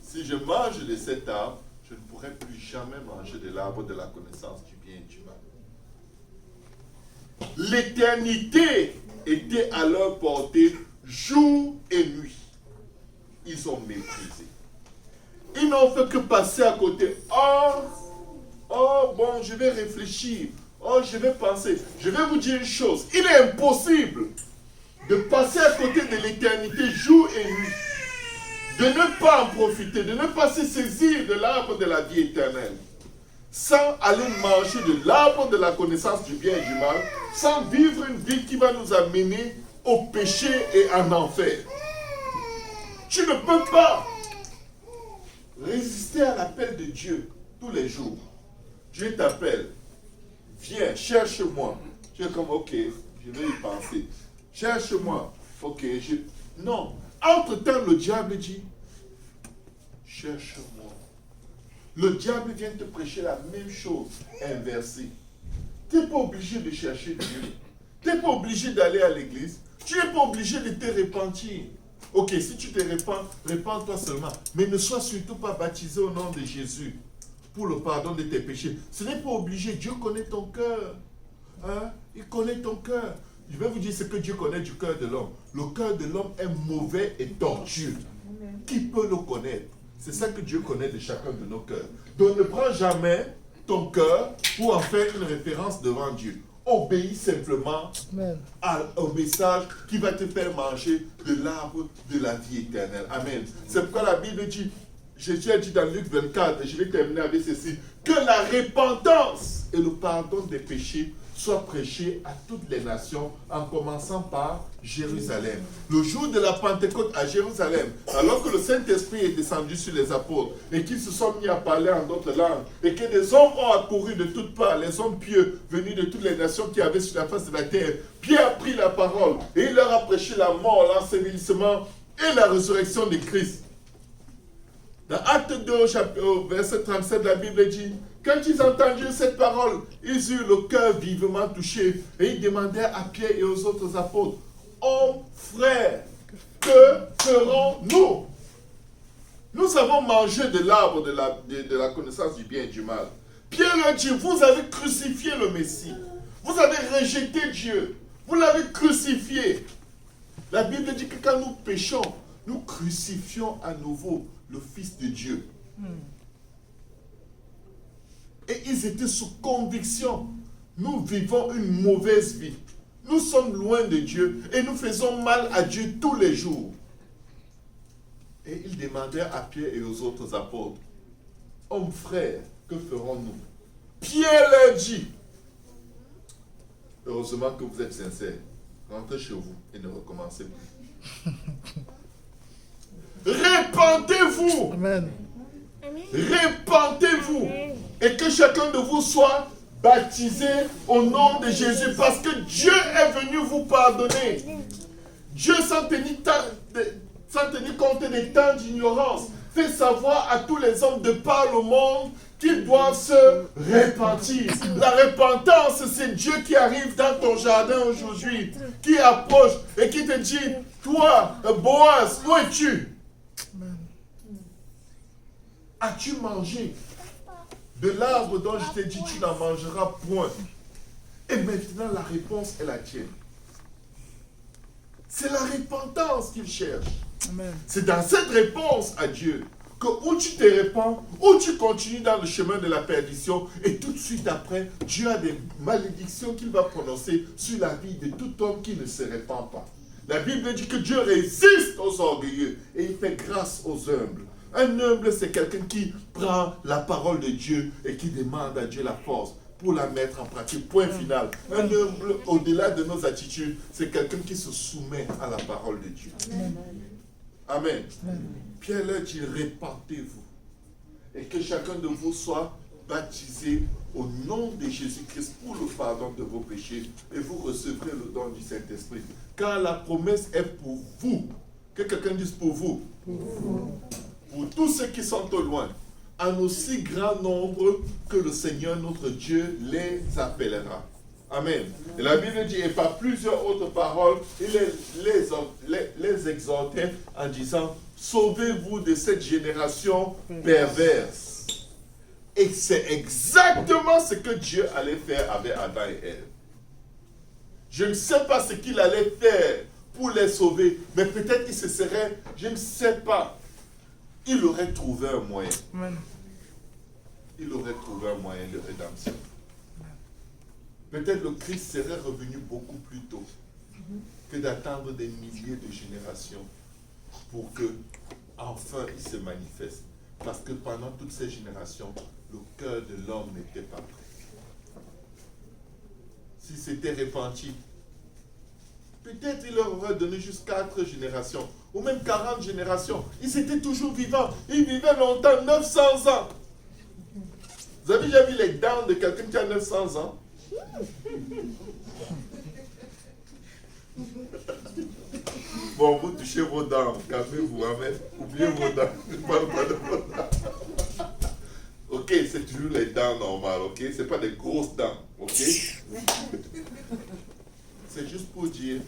[SPEAKER 2] si je mange de cet arbre, je ne pourrai plus jamais manger de l'arbre de la connaissance du bien et du mal. L'éternité était à leur portée jour et nuit. ils ont méprisé. Ils n'ont fait que passer à côté. Oh, bon, je vais réfléchir. Oh, je vais penser. Je vais vous dire une chose. Il est impossible de passer à côté de l'éternité jour et nuit. De ne pas en profiter, de ne pas se saisir de l'arbre de la vie éternelle. Sans aller manger de l'arbre de la connaissance du bien et du mal. Sans vivre une vie qui va nous amener au péché et en enfer. Tu ne peux pas résister à l'appel de Dieu tous les jours. Dieu t'appelle. Viens, cherche-moi. Tu es comme, ok, je vais y penser. Cherche-moi. Ok, non. Entre-temps, le diable dit, cherche-moi. Le diable vient te prêcher la même chose, inversée. Tu n'es pas obligé de chercher Dieu. Tu n'es pas obligé d'aller à l'église. Tu n'es pas obligé de te repentir. Ok, si tu te repens, repens-toi seulement. Mais ne sois surtout pas baptisé au nom de Jésus pour le pardon de tes péchés. Ce n'est pas obligé. Dieu connaît ton cœur. Hein? Il connaît ton cœur. Je vais vous dire ce que Dieu connaît du cœur de l'homme. Le cœur de l'homme est mauvais et tortueux. Qui peut le connaître? C'est ça que Dieu connaît de chacun de nos cœurs. Donc ne prends jamais ton cœur pour en faire une référence devant Dieu. Obéis simplement au message qui va te faire manger de l'arbre de la vie éternelle. Amen. C'est pourquoi la Bible dit, Jésus a dit dans Luc 24, et je vais terminer avec ceci, que la repentance et le pardon des péchés soient prêchés à toutes les nations, en commençant par Jérusalem. Le jour de la Pentecôte à Jérusalem, alors que le Saint-Esprit est descendu sur les apôtres, et qu'ils se sont mis à parler en d'autres langues, et que des hommes ont accouru de toutes parts, les hommes pieux venus de toutes les nations qui avaient sur la face de la terre, Pierre a pris la parole, et il leur a prêché la mort, l'ensevelissement et la résurrection de Christ. Dans Acte 2, verset 37, la Bible dit, quand ils entendirent cette parole, ils eurent le cœur vivement touché et ils demandèrent à Pierre et aux autres apôtres, hommes, frères, que ferons-nous? Nous avons mangé de l'arbre de la connaissance du bien et du mal. Pierre leur dit, vous avez crucifié le Messie. Vous avez rejeté Dieu. Vous l'avez crucifié. La Bible dit que quand nous péchons, nous crucifions à nouveau le Fils de Dieu. Et ils étaient sous conviction. Nous vivons une mauvaise vie. Nous sommes loin de Dieu et nous faisons mal à Dieu tous les jours. Et ils demandèrent à Pierre et aux autres apôtres, hommes frères, que ferons-nous? Pierre leur dit, heureusement que vous êtes sincères, rentrez chez vous et ne recommencez plus. Repentez-vous.
[SPEAKER 1] Amen.
[SPEAKER 2] Repentez-vous. Et que chacun de vous soit baptisé au nom de Jésus. Parce que Dieu est venu vous pardonner. Dieu, sans tenir compte des temps d'ignorance, fait savoir à tous les hommes de par le monde qu'ils doivent se repentir. La repentance, c'est Dieu qui arrive dans ton jardin aujourd'hui, qui approche et qui te dit, toi, Boaz, où es-tu? As-tu mangé de l'arbre dont je t'ai dit, tu n'en mangeras point? Et maintenant, la réponse est la tienne. C'est la repentance qu'il cherche.
[SPEAKER 1] Amen.
[SPEAKER 2] C'est dans cette réponse à Dieu que ou tu te répands, ou tu continues dans le chemin de la perdition, et tout de suite après, Dieu a des malédictions qu'il va prononcer sur la vie de tout homme qui ne se répand pas. La Bible dit que Dieu résiste aux orgueilleux et il fait grâce aux humbles. Un humble, c'est quelqu'un qui prend la parole de Dieu et qui demande à Dieu la force pour la mettre en pratique. Point final. Un humble, au-delà de nos attitudes, c'est quelqu'un qui se soumet à la parole de Dieu. Amen. Pierre leur dit, répentez-vous et que chacun de vous soit baptisé au nom de Jésus-Christ pour le pardon de vos péchés et vous recevrez le don du Saint-Esprit. Car la promesse est pour vous. Que quelqu'un dise pour vous. Pour tous ceux qui sont au loin, en aussi grand nombre que le Seigneur notre Dieu les appellera. Amen. Et la Bible dit, et par plusieurs autres paroles, il les exhortait en disant, sauvez-vous de cette génération perverse. Et c'est exactement ce que Dieu allait faire avec Adam et Ève. Je ne sais pas ce qu'il allait faire pour les sauver. Mais peut-être qu'il se serait, je ne sais pas, il aurait trouvé un moyen.
[SPEAKER 1] Amen.
[SPEAKER 2] Il aurait trouvé un moyen de rédemption. Peut-être le Christ serait revenu beaucoup plus tôt que d'attendre des milliers de générations pour que, enfin, il se manifeste. Parce que pendant toutes ces générations, le cœur de l'homme n'était pas prêt. Si c'était repenti, peut-être il leur aurait donné juste 4 générations, ou même 40 générations. Ils étaient toujours vivants. Ils vivaient longtemps, 900 ans. Vous avez déjà vu les dents de quelqu'un qui a 900 ans? Bon, vous touchez vos dents, calmez-vous, amen. Oubliez vos dents, je ne parle pas de vos dents. Ok, c'est toujours les dents normales, ok? Ce n'est pas des grosses dents, ok? C'est juste pour dire,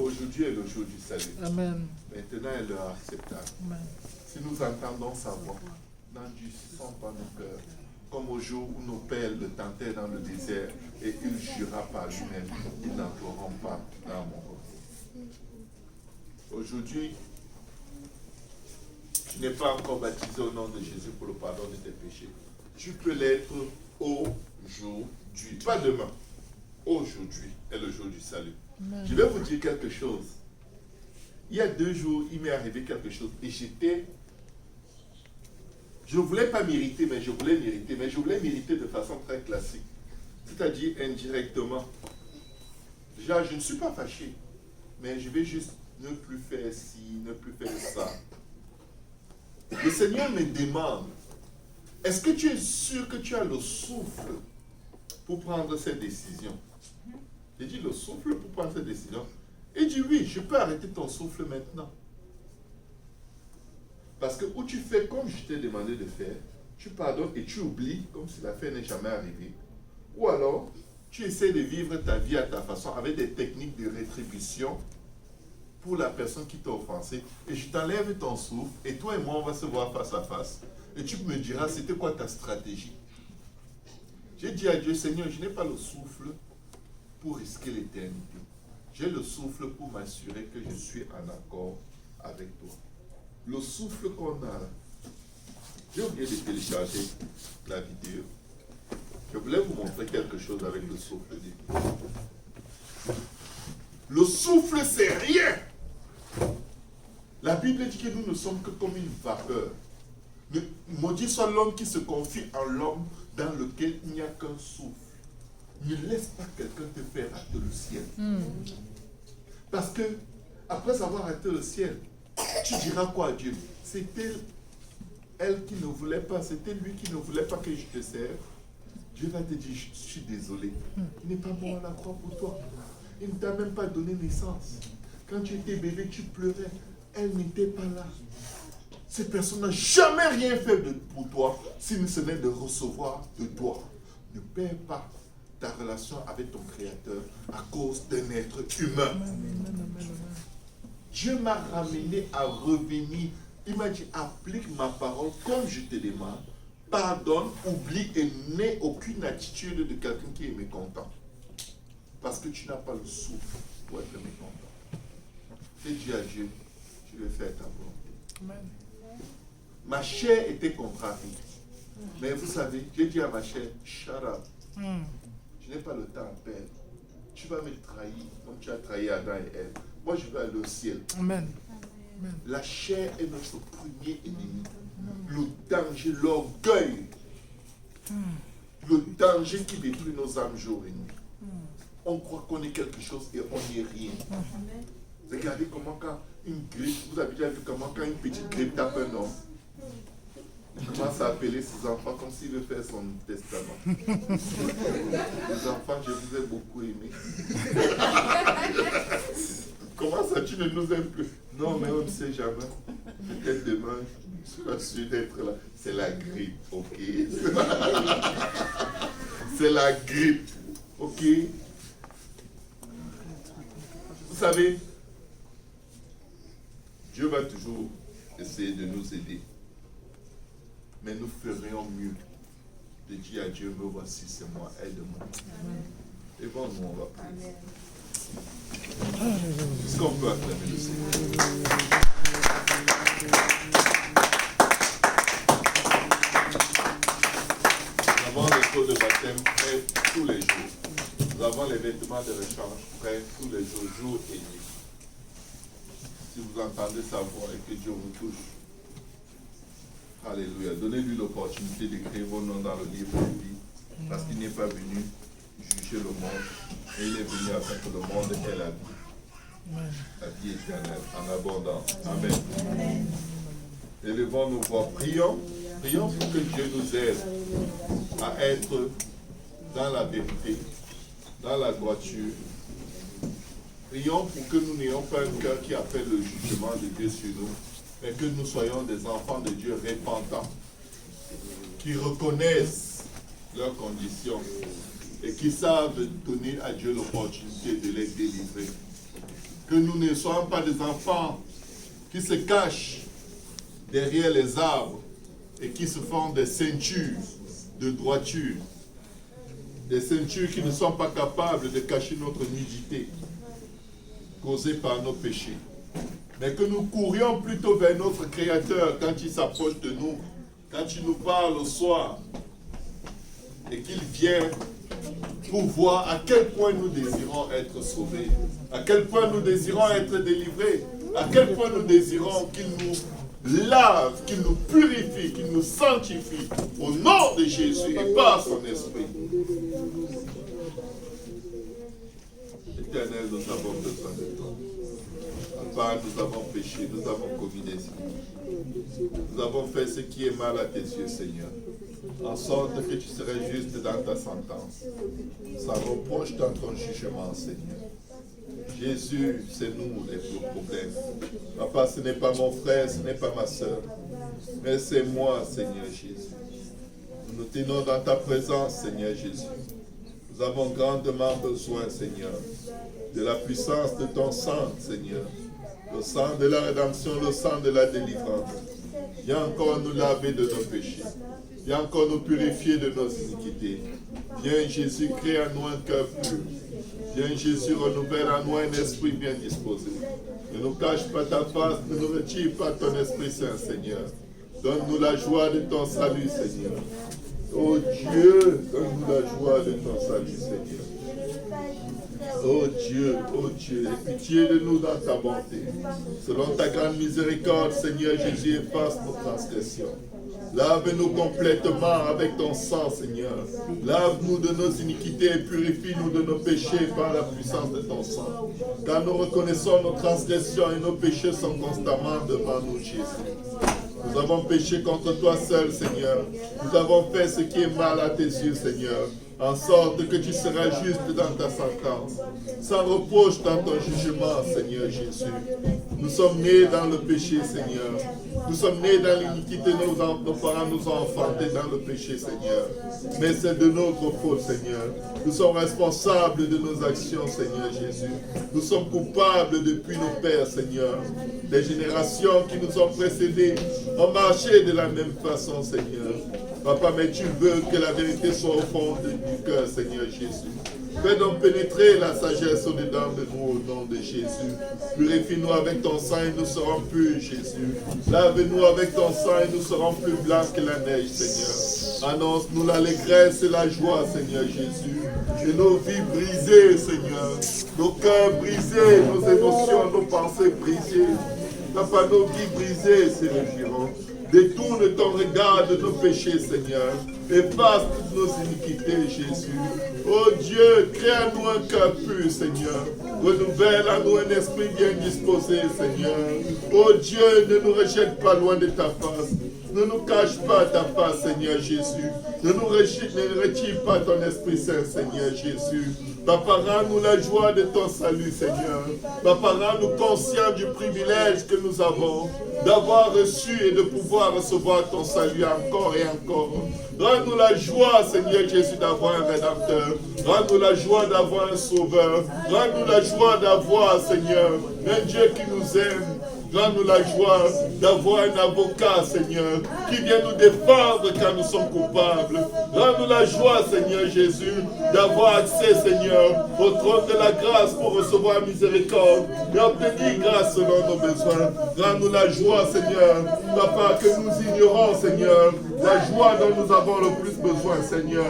[SPEAKER 2] aujourd'hui est le jour du salut.
[SPEAKER 1] Amen.
[SPEAKER 2] Maintenant est l'heure acceptable.
[SPEAKER 1] Amen.
[SPEAKER 2] Si nous entendons sa voix, n'endurcissons pas nos cœurs, comme au jour où nos pères le tentaient dans le désert et il jura par lui-même, ils n'entreront pas dans mon repos. Aujourd'hui, tu n'es pas encore baptisé au nom de Jésus pour le pardon de tes péchés. Tu peux l'être aujourd'hui, pas demain. Aujourd'hui est le jour du salut.
[SPEAKER 1] Amen.
[SPEAKER 2] Je vais vous dire quelque chose. Il y a 2 jours, il m'est arrivé quelque chose et je ne voulais pas m'irriter, mais je voulais m'irriter. Mais je voulais m'irriter de façon très classique. C'est-à-dire indirectement. Déjà, je ne suis pas fâché, mais je vais juste ne plus faire ci, ne plus faire ça. Le Seigneur me demande, est-ce que tu es sûr que tu as le souffle pour prendre cette décision? J'ai dit, le souffle pour prendre cette décision? Il dit, oui, je peux arrêter ton souffle maintenant. Parce que où tu fais comme je t'ai demandé de faire, tu pardonnes et tu oublies comme si l'affaire n'est jamais arrivée. Ou alors, tu essaies de vivre ta vie à ta façon avec des techniques de rétribution pour la personne qui t'a offensé. Et je t'enlève ton souffle et toi et moi, on va se voir face à face. Et tu me diras, c'était quoi ta stratégie? J'ai dit à Dieu, Seigneur, je n'ai pas le souffle pour risquer l'éternité. J'ai le souffle pour m'assurer que je suis en accord avec toi. Le souffle qu'on a, j'ai oublié de télécharger la vidéo. Je voulais vous montrer quelque chose avec le souffle. Le souffle, c'est rien. La Bible dit que nous ne sommes que comme une vapeur. Maudit soit l'homme qui se confie en l'homme dans lequel il n'y a qu'un souffle. Ne laisse pas quelqu'un te faire rater le ciel. Parce que, après avoir raté le ciel, tu diras quoi à Dieu? C'était elle qui ne voulait pas, c'était lui qui ne voulait pas que je te serve. Dieu va te dire, je suis désolé. Il n'est pas mort à la croix pour toi. Il ne t'a même pas donné naissance. Quand tu étais bébé, tu pleurais. Elle n'était pas là. Cette personne n'a jamais rien fait pour toi, si ce n'est de recevoir de toi. Ne perds pas ta relation avec ton Créateur à cause d'un être humain. Dieu m'a ramené à revenir. Il m'a dit, applique ma parole comme je te demande. Pardonne, oublie et n'aie aucune attitude de quelqu'un qui est mécontent. Parce que tu n'as pas le souffle pour être mécontent. J'ai dit à Dieu, je vais faire ta volonté.
[SPEAKER 1] Amen.
[SPEAKER 2] Ma chair était contrariée. Mais vous savez, j'ai dit à ma chair, shut up. Je n'ai pas le temps à perdre. Tu vas me trahir comme tu as trahi Adam et Ève. Moi, je vais aller au ciel.
[SPEAKER 1] Amen.
[SPEAKER 2] La chair est notre premier ennemi. Le danger, l'orgueil. Le danger qui détruit nos âmes jour et nuit. On croit qu'on est quelque chose et on n'est rien. Regardez comment quand une grippe, vous avez déjà vu comment quand une petite grippe tape un homme, il commence à appeler ses enfants comme s'il veut faire son testament. Les enfants, je vous ai beaucoup aimé. Comment ça, tu ne nous aimes plus? Non, mais on ne sait jamais. Peut-être demain, je suis pas sûr d'être là. C'est la grippe, ok? C'est la grippe, ok? Vous savez, Dieu va toujours essayer de nous aider. Mais nous ferions mieux de dire à Dieu, me voici, c'est moi, aide-moi. Et bon, nous, on va prier. Est-ce qu'on peut acclamer le Seigneur? Nous avons les taux de baptême prêts tous les jours. Nous avons les vêtements de rechange prêts tous les jours, jour et nuit. Si vous entendez sa voix et que Dieu vous touche, alléluia, donnez-lui l'opportunité d'écrire vos noms dans le livre de vie, parce qu'il n'est pas venu juger le monde, mais il est venu afin que le monde ait la vie éternelle, en abondance. Amen. Élevons nos voix, prions pour que Dieu nous aide à être dans la vérité, dans la droiture. Prions pour que nous n'ayons pas un cœur qui appelle le jugement de Dieu sur nous, mais que nous soyons des enfants de Dieu repentants, qui reconnaissent leurs conditions et qui savent donner à Dieu l'opportunité de les délivrer. Que nous ne soyons pas des enfants qui se cachent derrière les arbres et qui se font des ceintures de droiture, des ceintures qui ne sont pas capables de cacher notre nudité causée par nos péchés. Mais que nous courions plutôt vers notre Créateur quand il s'approche de nous, quand il nous parle au soir, et qu'il vient pour voir à quel point nous désirons être sauvés, à quel point nous désirons être délivrés, à quel point nous désirons qu'il nous lave, qu'il nous purifie, qu'il nous sanctifie, au nom de Jésus et par son esprit. Éternel, nous avons besoin de toi. Papa, nous avons péché, nous avons commis des crimes. Nous avons fait ce qui est mal à tes yeux, Seigneur. En sorte que tu serais juste dans ta sentence. Sans reproche dans ton jugement, Seigneur. Jésus, c'est nous les problèmes. Papa, ce n'est pas mon frère, ce n'est pas ma soeur. Mais c'est moi, Seigneur Jésus. Nous nous tenons dans ta présence, Seigneur Jésus. Nous avons grandement besoin, Seigneur, de la puissance de ton sang, Seigneur. Le sang de la rédemption, le sang de la délivrance. Viens encore nous laver de nos péchés. Viens encore nous purifier de nos iniquités. Viens Jésus, crée en nous un cœur pur. Viens Jésus, renouvelle en nous un esprit bien disposé. Ne nous cache pas ta face, ne nous retire pas ton Esprit Saint, Seigneur. Donne-nous la joie de ton salut, Seigneur. Oh Dieu, donne-nous la joie de ton salut, Seigneur. Oh Dieu, aie pitié de nous dans ta bonté. Selon ta grande miséricorde, Seigneur Jésus, efface nos transgressions. Lave-nous complètement avec ton sang, Seigneur. Lave-nous de nos iniquités et purifie-nous de nos péchés par la puissance de ton sang. Car nous reconnaissons nos transgressions et nos péchés sont constamment devant nous, Jésus. Nous avons péché contre toi seul, Seigneur. Nous avons fait ce qui est mal à tes yeux, Seigneur, en sorte que tu seras juste dans ta sentence, sans reproche dans ton jugement, Seigneur Jésus. Nous sommes nés dans le péché, Seigneur. Nous sommes nés dans l'iniquité, nos parents nous ont enfantés dans le péché, Seigneur. Mais c'est de notre faute, Seigneur. Nous sommes responsables de nos actions, Seigneur Jésus. Nous sommes coupables depuis nos pères, Seigneur. Les générations qui nous ont précédés ont marché de la même façon, Seigneur. Papa, mais tu veux que la vérité soit au fond du cœur, Seigneur Jésus. Fais donc pénétrer la sagesse au-dedans de nous au nom de Jésus. Purifie-nous avec ton sang et nous serons purs, Jésus. Lave-nous avec ton sang et nous serons plus blancs que la neige, Seigneur. Annonce-nous l'allégresse et la joie, Seigneur Jésus. Et nos vies brisées, Seigneur. Nos cœurs brisés, nos émotions, nos pensées brisées. Papa, nos vies brisées, c'est le giron. Détourne ton regard de nos péchés, Seigneur. Efface toutes nos iniquités, Jésus. Oh Dieu, crée en nous un cœur pur, Seigneur. Renouvelle en nous un esprit bien disposé, Seigneur. Oh Dieu, ne nous rejette pas loin de ta face. Ne nous cache pas ta face, Seigneur Jésus. Ne retire pas ton Esprit Saint, Seigneur Jésus. Papa, rends-nous la joie de ton salut, Seigneur. Papa, rends-nous conscients du privilège que nous avons d'avoir reçu et de pouvoir recevoir ton salut encore et encore. Rends-nous la joie, Seigneur Jésus, d'avoir un Rédempteur. Rends-nous la joie d'avoir un Sauveur. Rends-nous la joie d'avoir, Seigneur, un Dieu qui nous aime. Rends-nous la joie d'avoir un avocat, Seigneur, qui vient nous défendre quand nous sommes coupables. Rends-nous la joie, Seigneur Jésus, d'avoir accès, Seigneur, au trône de la grâce pour recevoir miséricorde et obtenir grâce selon nos besoins. Rends-nous la joie, Seigneur, Papa, que nous ignorons, Seigneur, la joie dont nous avons le plus besoin, Seigneur.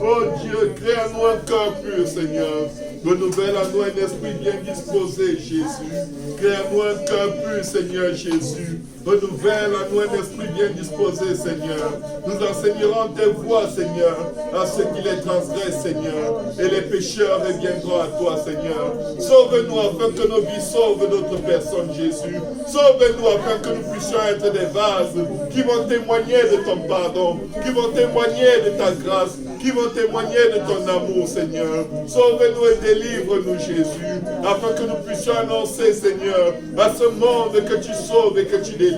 [SPEAKER 2] Oh Dieu, crée en nous un cœur pur, Seigneur. Renouvelle en nous un esprit bien disposé, Jésus. Crée en nous un cœur pur, Seigneur Jésus. Renouvelle en nous un esprit bien disposé, Seigneur. Nous enseignerons tes voies, Seigneur, à ceux qui les transgressent, Seigneur. Et les pécheurs reviendront à toi, Seigneur. Sauve-nous afin que nos vies sauvent d'autres personnes, Jésus. Sauve-nous afin que nous puissions être des vases qui vont témoigner de ton pardon, qui vont témoigner de ta grâce, qui vont témoigner de ton amour, Seigneur. Sauve-nous et délivre-nous, Jésus, afin que nous puissions annoncer, Seigneur, à ce monde que tu sauves et que tu délivres.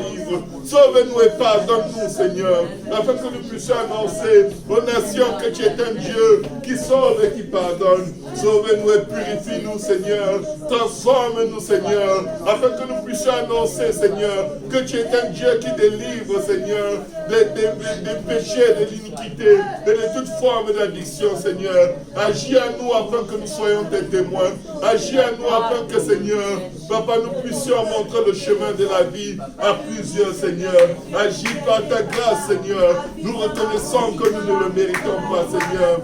[SPEAKER 2] Sauve-nous et pardonne-nous, Seigneur, afin que nous puissions annoncer aux nations que tu es un Dieu qui sauve et qui pardonne. Sauve-nous et purifie-nous, Seigneur. Transforme-nous, Seigneur, afin que nous puissions annoncer, Seigneur, que tu es un Dieu qui délivre, Seigneur, des péchés, de l'iniquité et de toute forme d'addiction, Seigneur. Agis à nous afin que nous soyons tes témoins. Agis à nous afin que, Seigneur, Papa, nous puissions montrer le chemin de la vie à plusieurs, Seigneur. Agis par ta grâce, Seigneur. Nous reconnaissons que nous ne le méritons pas, Seigneur.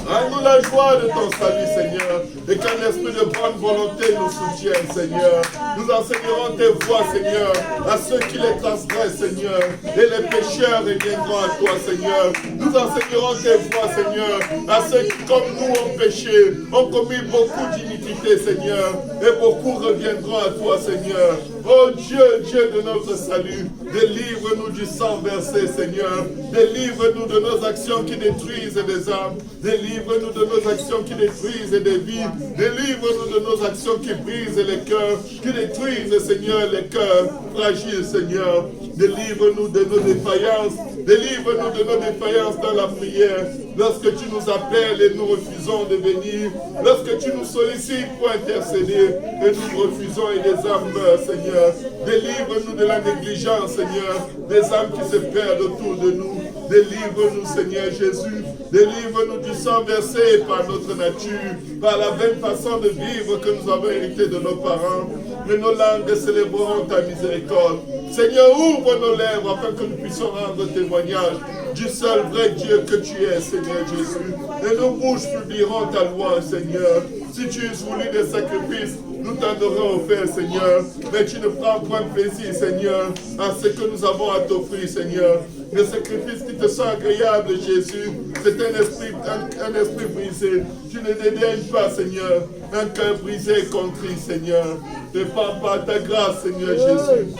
[SPEAKER 2] Rends-nous la joie de ton salut, Seigneur, et qu'un esprit de bonne volonté nous soutienne, Seigneur. Nous enseignerons tes voies, Seigneur, à ceux qui les transgressent, Seigneur, et les pécheurs reviendront à toi, Seigneur. Nous enseignerons tes voies, Seigneur, à ceux qui, comme nous, ont péché, ont commis beaucoup d'iniquités, Seigneur, et beaucoup reviendront à toi, Seigneur. Oh Dieu, Dieu de notre salut, délivre-nous du sang versé, Seigneur. Délivre-nous de nos actions qui détruisent des âmes. Délivre-nous de nos actions qui détruisent des vies. Délivre-nous de nos actions qui brisent les cœurs, qui détruisent, Seigneur, les cœurs fragiles, Seigneur. Délivre-nous de nos défaillances. Délivre-nous de nos défaillances dans la prière. Lorsque tu nous appelles et nous refusons de venir. Lorsque tu nous sollicites pour intercéder et nous refusons et les âmes meurent, Seigneur. Délivre-nous de la négligence, Seigneur. Des âmes qui se perdent autour de nous. Délivre-nous, Seigneur Jésus. Délivre-nous du sang versé par notre nature, par la vaine façon de vivre que nous avons hérité de nos parents. Mais nos langues célébreront ta miséricorde. Seigneur, ouvre nos lèvres afin que nous puissions rendre témoignage du seul vrai Dieu que tu es, Seigneur Jésus. Et nos bouches publieront ta louange, Seigneur. Si tu es voulu des sacrifices, nous t'en aurons offert, Seigneur. Mais tu ne prends point plaisir, Seigneur, à ce que nous avons à t'offrir, Seigneur. Le sacrifice qui te sont agréables, Jésus, c'est un esprit brisé. Tu ne dédaignes pas, Seigneur, un cœur brisé et contrit, Seigneur. Répands par ta grâce, Seigneur Jésus,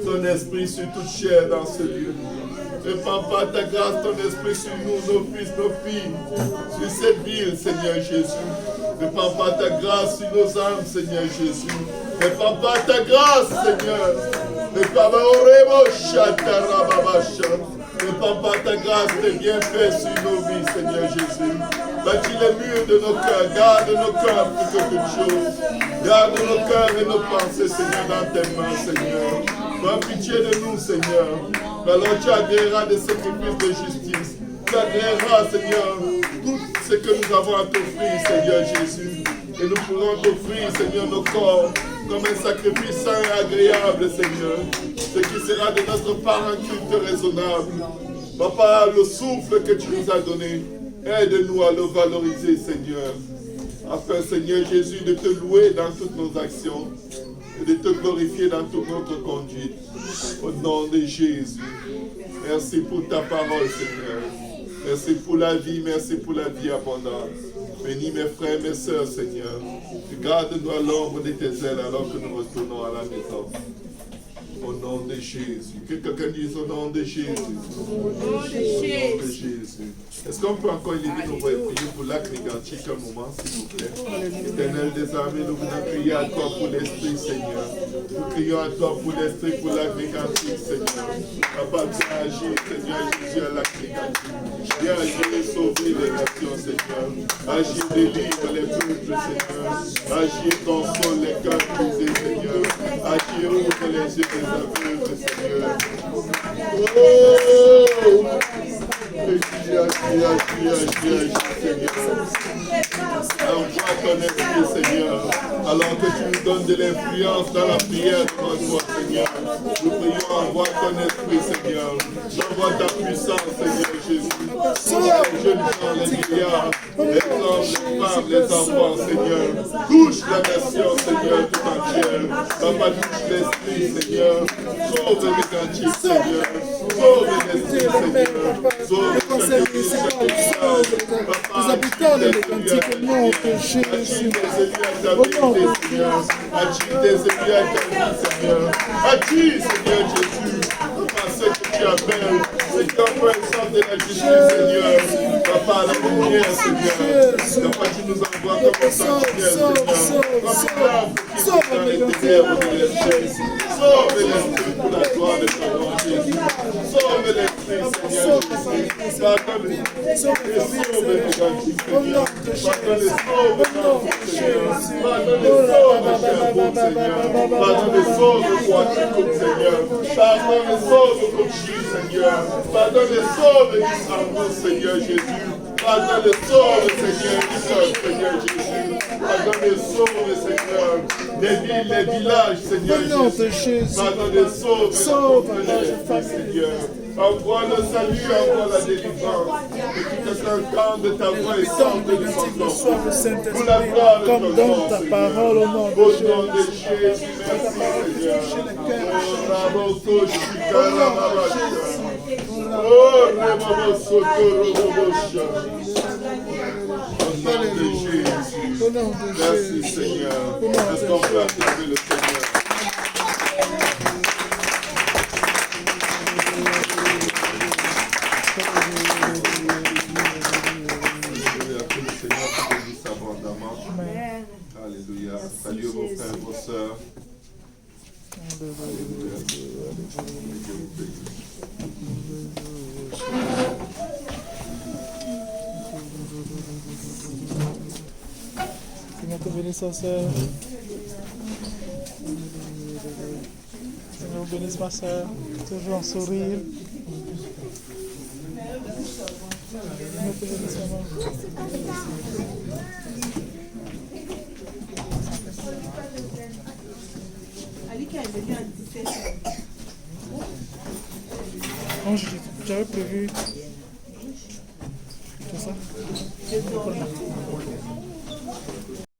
[SPEAKER 2] ton esprit sur toute chair dans ce lieu. Répands par ta grâce, ton esprit sur nous, nos fils, nos filles, sur cette ville, Seigneur Jésus. Répands par ta grâce sur nos âmes, Seigneur Jésus. Répands par ta grâce, Seigneur. Répands par ta grâce, tes bienfaits sur nos vies, Seigneur Jésus. Bâtis les murs de nos cœurs, garde nos cœurs plus que toute chose. Garde nos cœurs et nos pensées, Seigneur, dans tes mains, Seigneur. Prends pitié de nous, Seigneur. Alors tu agréeras des sacrifices de justice. Tu agréeras, Seigneur, tout ce que nous avons à t'offrir, Seigneur Jésus. Et nous pourrons t'offrir, Seigneur, nos corps comme un sacrifice saint et agréable, Seigneur. Ce qui sera de notre part un culte raisonnable. Papa, le souffle que tu nous as donné, aide-nous à le valoriser, Seigneur. Afin, Seigneur Jésus, de te louer dans toutes nos actions et de te glorifier dans toute notre conduite. Au nom de Jésus. Merci pour ta parole, Seigneur. Merci pour la vie, merci pour la vie abondante. Bénis mes frères et mes sœurs, Seigneur. Garde-nous à l'ombre de tes ailes alors que nous retournons à la maison. Au nom de Jésus. Que quelqu'un dise au nom de Jésus. Au nom de Jésus. Est-ce qu'on peut encore élever nos voix et prier pour l'acte mégantique un moment, s'il vous plaît? Éternel des armées, nous venons crier à toi pour l'Esprit, Seigneur. Nous crions à toi pour l'Esprit, pour l'acte mégantique, Seigneur. Papa, tu as agi, Seigneur Jésus, à l'acte mégantique. Viens agir et sauver les nations, Seigneur. Agir, délivre les peuples, Seigneur. Agir, console les cœurs brisés, Seigneur. Agir, ouvre les yeux des aveugles, Seigneur. Oh! Agis, Seigneur. Envoie ton esprit, Seigneur. Alors que tu nous donnes de l'influence dans la prière devant toi, Seigneur. Nous prions, envoie ton esprit, Seigneur. Envoie ta puissance, Seigneur Jésus. Touche les jeunes gens, les milliards, les hommes, les femmes, les enfants, Seigneur. Touche la nation, Seigneur, tout entière. Papa, touche l'esprit, Seigneur. Sauve les cantiques, Seigneur. Sauve l'esprit, Seigneur. Sauve
[SPEAKER 1] les habitants de l'Atlantique, au nom de Jésus. Au nom de Jésus.
[SPEAKER 2] Agis des élus à ta vie, Seigneur. Agis, Seigneur Jésus. Par ce que tu appelles, c'est comme un centre de la justice, Seigneur. Papa, la lumière, Seigneur. Papa, tu nous envoies comme un sentinelle, Seigneur. Comme une lampe qui est dans les ténèbres de l'esprit. Sauve l'esprit pour la gloire de ton nom, Jésus. Sauve l'esprit, Seigneur Jésus. Pardonne et sauve les grands-fils, Seigneur. Pardonne et sauve les grands-fils, Seigneur. Pardonne et sauve les chers Seigneur. Pardonne et sauve le roi du couple, Seigneur. Pardonne et sauve le couple, Seigneur. Pardonne et sauve Israël, Seigneur Jésus. Pardonne et sauve, Seigneur, Seigneur Jésus. Pardonne et sauve, Seigneur, les villes, les villages, Seigneur Jésus. Pardonne et sauve les Seigneur. Envoie le salut, envoie la délivrance. Et que tu entende ta voix et sorte de son nom. Pour la gloire de ton nom, Seigneur. Au nom de Jésus, merci, Seigneur. Oh, au nom de Jésus. Merci, Seigneur. Est-ce qu'on peut acclamer le Seigneur? Alléluia. Salut vos frères, vos sœurs. Alléluia. Dieu vous bénisse.
[SPEAKER 1] Seigneur te bénisse, ma sœur. Seigneur vous bénisse, ma sœur. Toujours en sourire. Seigneur te bénisse, maman. Non, j'avais prévu tout ça.